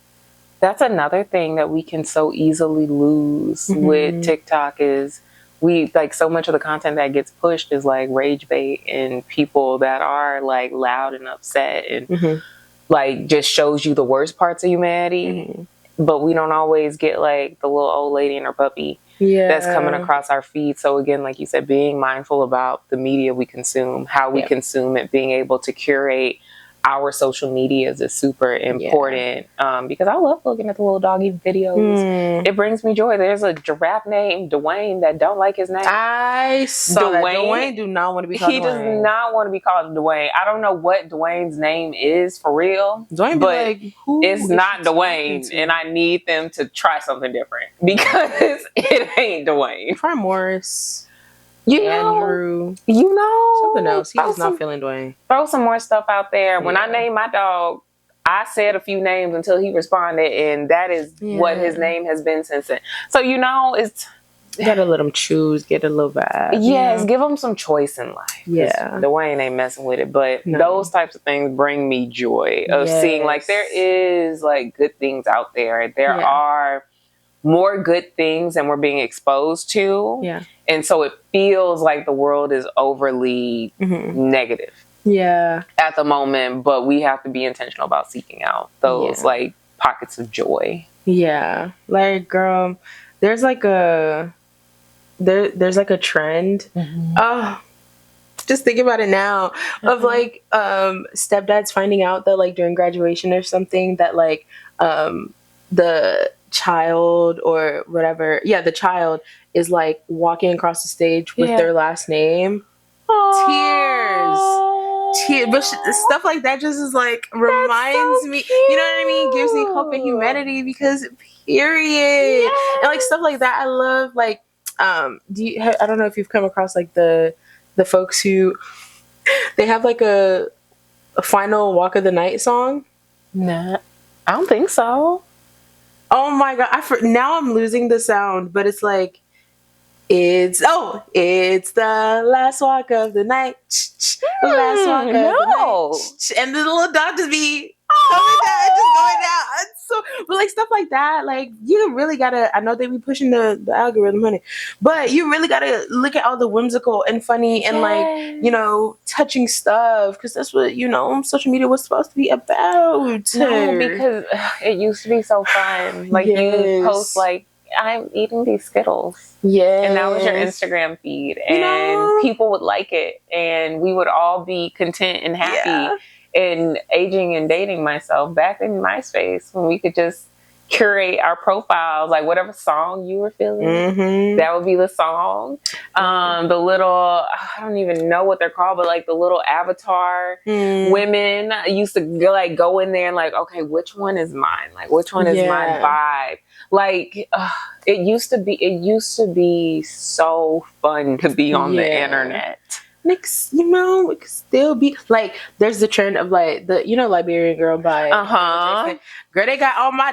Speaker 2: that's another thing that we can so easily lose with TikTok is we like so much of the content that gets pushed is like rage bait and people that are like loud and upset and like just shows you the worst parts of humanity. But we don't always get like the little old lady and her puppy that's coming across our feed. So again, like you said, being mindful about the media we consume, how we consume it, being able to curate our social medias is super important, because I love looking at the little doggy videos. It brings me joy. There's a giraffe named Dwayne that don't like his name.
Speaker 1: I saw that. Dwayne do not want to be called Dwayne.
Speaker 2: He does not want to be called Dwayne. I don't know what Dwayne's name is for real,
Speaker 1: Dwayne, but like,
Speaker 2: it's not Dwayne, and I need them to try something different, because it ain't Dwayne.
Speaker 1: Try Morris.
Speaker 2: Andrew,
Speaker 1: something else. He was not feeling Dwayne.
Speaker 2: Throw some more stuff out there. When I named my dog, I said a few names until he responded, and that is what his name has been since then. So it's
Speaker 1: you gotta let him choose, get a little vibe.
Speaker 2: Yes, give him some choice in life.
Speaker 1: Yeah,
Speaker 2: Dwayne ain't messing with it, but those types of things bring me joy of seeing like there is like good things out there. There are more good things than we're being exposed to. Yeah. And so it feels like the world is overly negative. Yeah. At the moment, but we have to be intentional about seeking out those like pockets of joy.
Speaker 1: Yeah. Like, girl, there's like a trend. Just think about it now of like stepdads finding out that like during graduation or something that like the child or whatever, the child is like walking across the stage with their last name, tears, but stuff like that just is like reminds me, you know what I mean, gives me hope in humanity, because period. And like stuff like that I love. Like I don't know if you've come across like the folks who they have like a final walk of the night song.
Speaker 2: Nah, I don't think so.
Speaker 1: Oh my god, now I'm losing the sound, but it's like it's the last walk of the night. The last walk of the night. And the little dog just be coming down, just going down. So, but like stuff like that, like you really gotta. I know they be pushing the algorithm, honey, but you really gotta look at all the whimsical and funny and like touching stuff, because that's what social media was supposed to be about.
Speaker 2: No, because it used to be so fun. Like you post like, I'm eating these Skittles. Yeah. And that was your Instagram feed. And people would like it. And we would all be content and happy. Yeah. And aging and dating myself back in MySpace, when we could just curate our profiles, like whatever song you were feeling, that would be the song. The little, I don't even know what they're called, but like the little avatar women used to go in there and like, okay, which one is mine? Like, which one is my vibe? Like, it used to be so fun to be on the internet.
Speaker 1: Like, it could still be like, there's the trend of like the Liberian Girl by girl, they got all my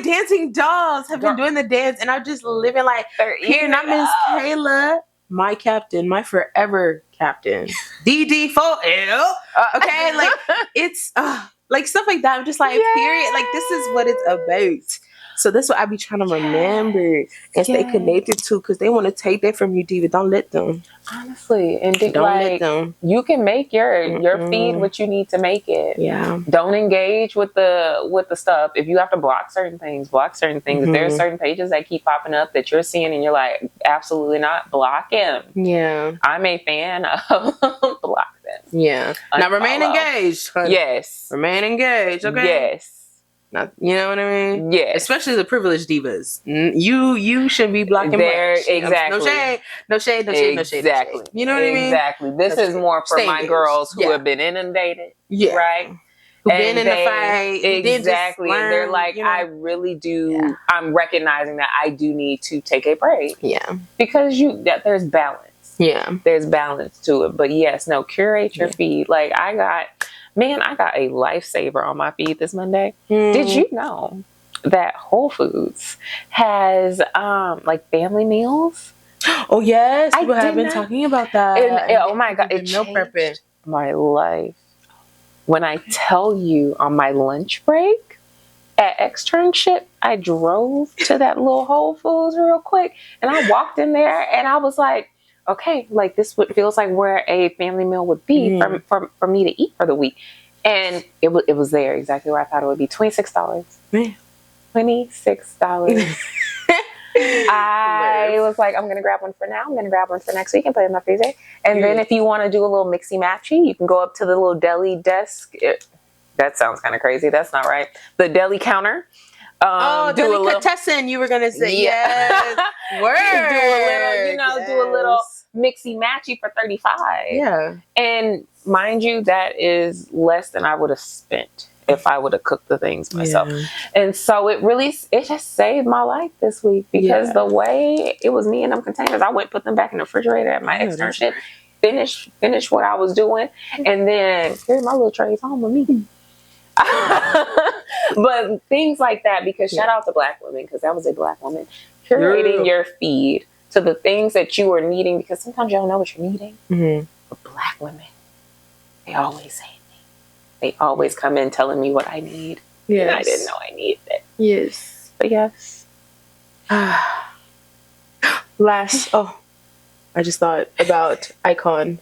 Speaker 1: dancing dolls have been doing the dance, and I'm just living like here. And I miss Kayla, my captain, my forever captain, DD4L. Okay, like it's like stuff like that. I'm just like, period. Like, this is what it's about. So that's what I be trying to remember and stay connected to, because they want to take that from you, Diva. Don't let them.
Speaker 2: Honestly, and don't let them. You can make your feed what you need to make it. Yeah. Don't engage with the stuff. If you have to block certain things. If there's certain pages that keep popping up that you're seeing and you're like, absolutely not, block them. Yeah. I'm a fan of block them. Yeah.
Speaker 1: Now remain engaged. Honey. Yes. Remain engaged. Okay. Yes. Not, you know what I mean? Yeah. Especially the privileged divas. You should be blocking there. Exactly. No shade. Exactly. You know what I mean?
Speaker 2: Exactly. This is more for my girls who have been inundated. Yeah. Right? Who've been in the fight. Exactly. And they're like, I really do. Yeah. I'm recognizing that I do need to take a break. Yeah. Because there's balance. Yeah. There's balance to it. But yes, curate your feed. Like I got a lifesaver on my feed this Monday. Did you know that Whole Foods has like family meals?
Speaker 1: Oh yes, people have been talking about that.
Speaker 2: And oh my god, it changed my life. When I tell you, on my lunch break at externship, I drove to that little Whole Foods real quick, and I walked in there, and I was like, okay, like this feels like where a family meal would be for me to eat for the week. And it was there exactly where I thought it would be. $26. Man. $26. I was like, I'm going to grab one for now. I'm going to grab one for next week and put it in my freezer. And then if you want to do a little mixy-matchy, you can go up to the little deli desk. That sounds kind of crazy. That's not right. The deli counter.
Speaker 1: Delicatessen, you were going to say. Yes. Word.
Speaker 2: Do a little mixy-matchy for $35. Yeah. And mind you, that is less than I would have spent if I would have cooked the things myself. Yeah. And so it just saved my life this week, because the way it was me and them containers, I went and put them back in the refrigerator at my externship, finish what I was doing, and then here's my little trays home with me. But things like that, because shout out to Black women, because that was a Black woman curating your feed to the things that you are needing, because sometimes you don't know what you're needing. But Black women, they always say me. They always come in telling me what I need. Yes. And I didn't know I needed it. Yes. But yes.
Speaker 1: I just thought about Icon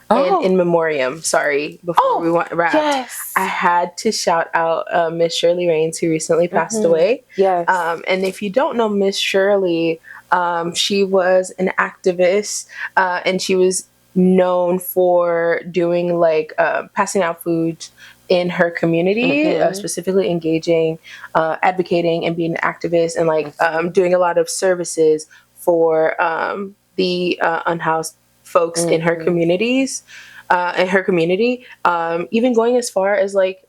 Speaker 1: and In Memoriam. Sorry, before we wrap. Yes. I had to shout out Miss Shirley Raines, who recently passed away. Yes. And if you don't know Miss Shirley, she was an activist, and she was known for doing like passing out food
Speaker 3: in her community, specifically engaging, advocating, and being an activist, and like doing a lot of services for the unhoused folks in her communities, in her community. Even going as far as like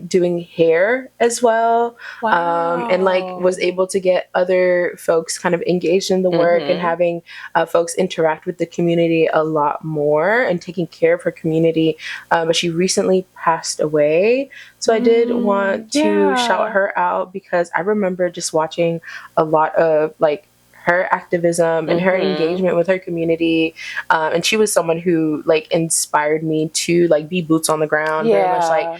Speaker 3: doing hair as well. And like was able to get other folks kind of engaged in the work and having folks interact with the community a lot more and taking care of her community. But she recently passed away. So I did want to shout her out because I remember just watching a lot of like her activism and her engagement with her community, and she was someone who like inspired me to like be boots on the ground. Very much like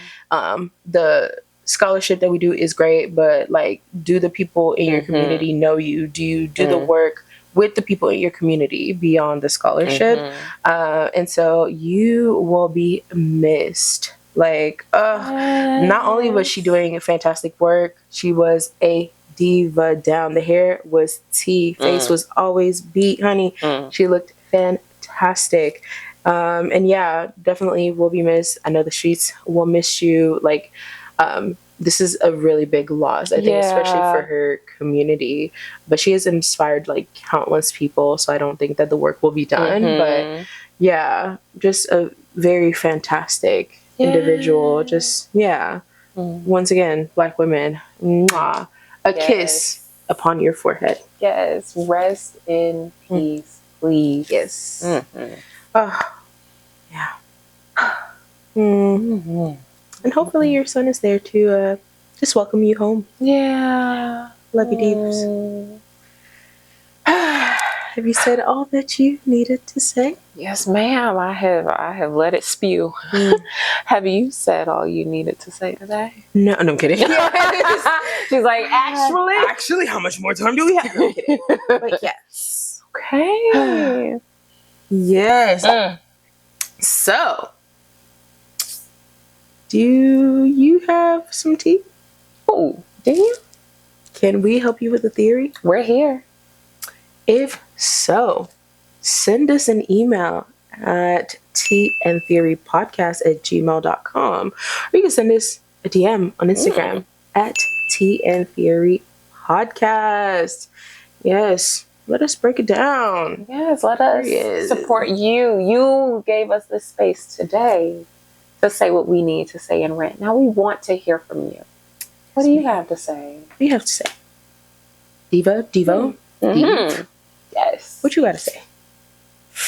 Speaker 3: the scholarship that we do is great, but like, do the people in your community know you? Do you do the work with the people in your community beyond the scholarship? And so you will be missed. Like, not only was she doing fantastic work, she was a diva down. The hair was tea. Face was always beat, honey. She looked fantastic. And yeah, definitely will be missed. I know the streets will miss you. Like, this is a really big loss, I think, especially for her community. But she has inspired like countless people, so I don't think that the work will be done. But yeah, just a very fantastic individual. Just once again, Black women, mwah. A kiss upon your forehead.
Speaker 2: Yes, rest in peace, please.
Speaker 3: Yes. Oh, yeah. And hopefully your son is there to just welcome you home.
Speaker 2: Yeah.
Speaker 3: Love you, deeps. Have you said all that you needed to say?
Speaker 2: Yes, ma'am. I have let it spew. Have you said all you needed to say today?
Speaker 3: No, I'm kidding.
Speaker 2: She's like,
Speaker 3: actually, how much more time do we have? No, I'm kidding. But yes.
Speaker 2: Okay.
Speaker 3: Yes. So, do you have some tea?
Speaker 2: Oh, do you?
Speaker 3: Can we help you with a theory?
Speaker 2: We're here.
Speaker 3: If so, send us an email at tandtheorypodcast@gmail.com. Or you can send us a DM on Instagram at tandtheorypodcast. Yes, let us break it down.
Speaker 2: Yes, let us support you. You gave us this space today to say what we need to say and rant. Now we want to hear from you. What do you have to say?
Speaker 3: What do you have to say? Devo? Deep.
Speaker 2: Yes.
Speaker 3: What you got to say?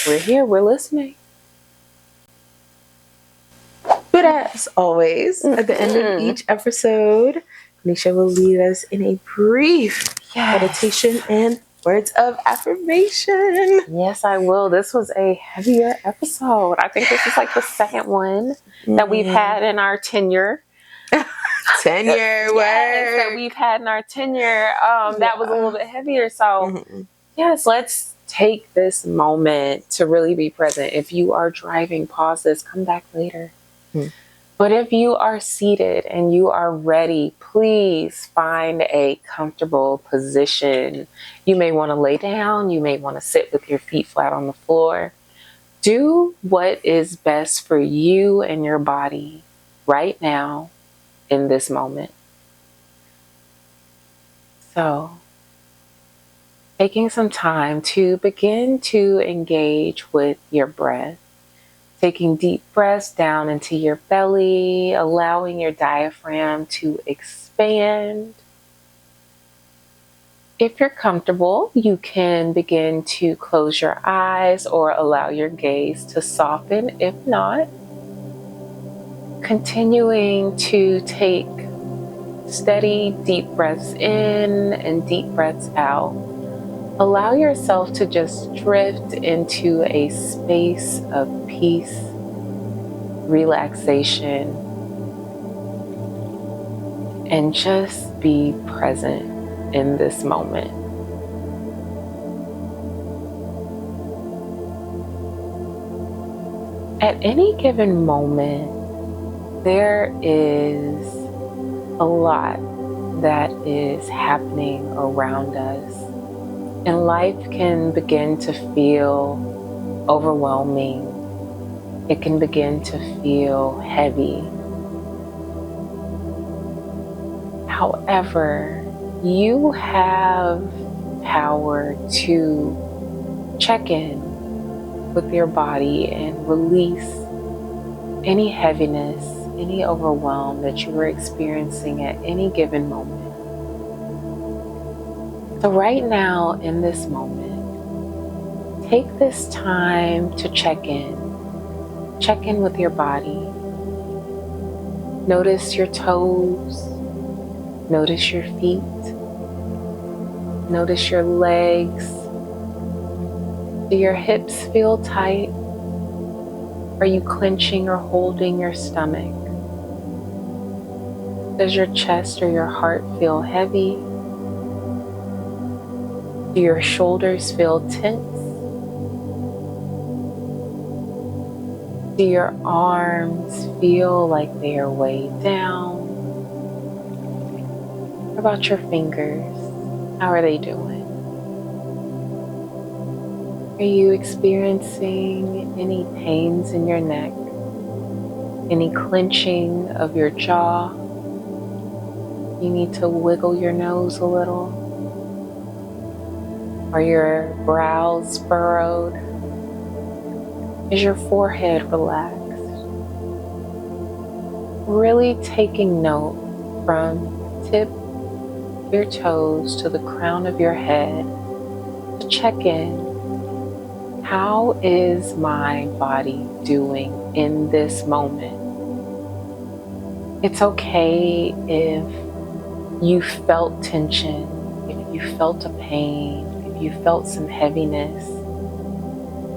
Speaker 2: We're here. We're listening.
Speaker 3: But as always, at the end of each episode, Nisha will lead us in a brief meditation and words of affirmation.
Speaker 2: Yes, I will. This was a heavier episode. I think this is like the second one that we've had in our tenure. That we've had in our tenure. That was a little bit heavier. So, yes, let's take this moment to really be present. If you are driving, pause this, come back later. But if you are seated and you are ready, please find a comfortable position. You may want to lay down. You may want to sit with your feet flat on the floor. Do what is best for you and your body right now in this moment. So, taking some time to begin to engage with your breath. Taking deep breaths down into your belly, allowing your diaphragm to expand. If you're comfortable, you can begin to close your eyes or allow your gaze to soften. If not, continuing to take steady, deep breaths in and deep breaths out. Allow yourself to just drift into a space of peace, relaxation, and just be present in this moment. At any given moment, there is a lot that is happening around us. And life can begin to feel overwhelming. It can begin to feel heavy. However, you have power to check in with your body and release any heaviness, any overwhelm that you were experiencing at any given moment. So right now, in this moment, take this time to check in. Check in with your body. Notice your toes. Notice your feet. Notice your legs. Do your hips feel tight? Are you clenching or holding your stomach? Does your chest or your heart feel heavy? Do your shoulders feel tense? Do your arms feel like they are weighed down? What about your fingers? How are they doing? Are you experiencing any pains in your neck? Any clenching of your jaw? You need to wiggle your nose a little? Are your brows furrowed? Is your forehead relaxed? Really taking note from tip of your toes to the crown of your head to check in. How is my body doing in this moment? It's okay if you felt tension, if you felt a pain, if you felt some heaviness.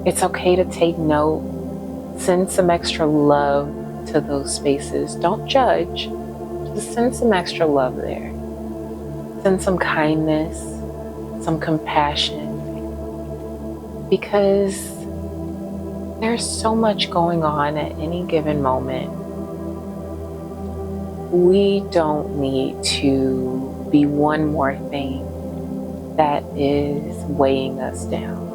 Speaker 2: It's okay to take note, send some extra love to those spaces. Don't judge, just send some extra love there. Send some kindness, some compassion, because there's so much going on at any given moment. We don't need to be one more thing that is weighing us down.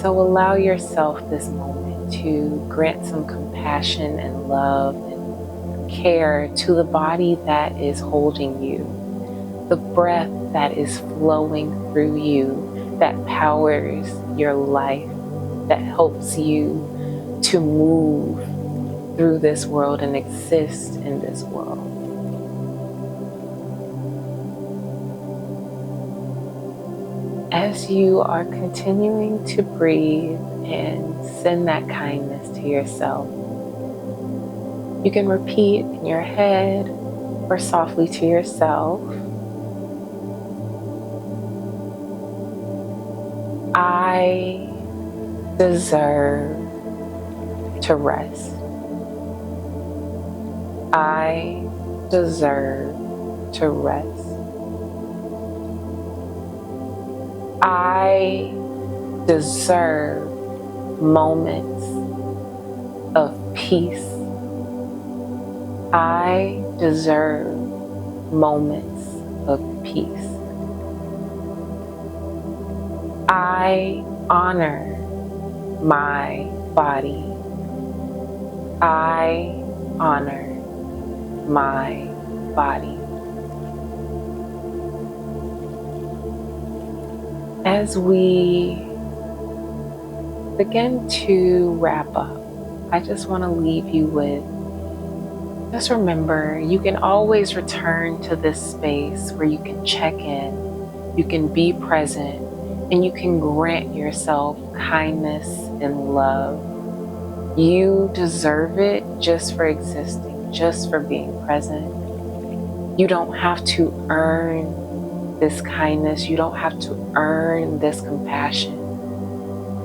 Speaker 2: So allow yourself this moment to grant some compassion and love and care to the body that is holding you, the breath that is flowing through you, that powers your life, that helps you to move through this world and exist in this world. As you are continuing to breathe and send that kindness to yourself, you can repeat in your head or softly to yourself, I deserve to rest. I deserve to rest. I deserve moments of peace. I deserve moments of peace. I honor my body. I honor my body. As we begin to wrap up, I just want to leave you with, just remember, you can always return to this space where you can check in, you can be present, and you can grant yourself kindness and love. You deserve it just for existing, just for being present. You don't have to earn this kindness. You don't have to earn this compassion.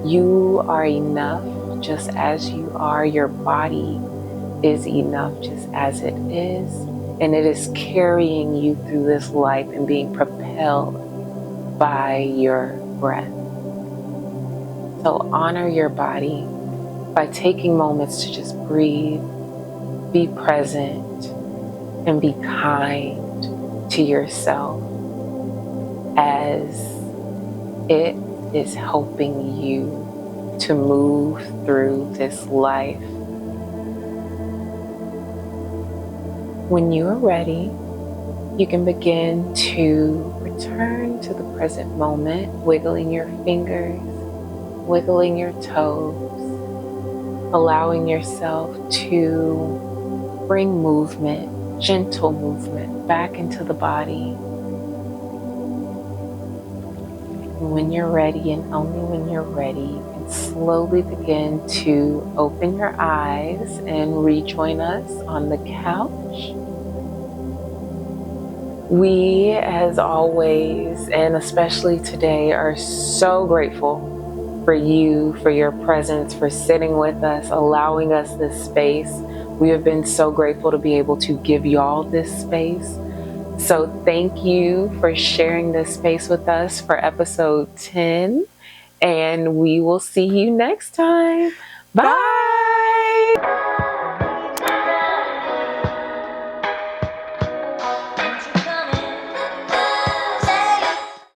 Speaker 2: You are enough just as you are. Your body is enough just as it is. And it is carrying you through this life and being propelled by your breath. So honor your body by taking moments to just breathe, be present, and be kind to yourself as it is helping you to move through this life. When you are ready, You can begin to return to the present moment, wiggling your fingers, wiggling your toes, allowing yourself to bring movement, gentle movement, back into the body. And when you're ready, and only when you're ready, you can slowly begin to open your eyes and rejoin us on the couch. We, as always, and especially today, are so grateful for you, for your presence, for sitting with us, allowing us this space. We have been so grateful to be able to give y'all this space. So thank you for sharing this space with us for episode 10. And we will see you next time. Bye.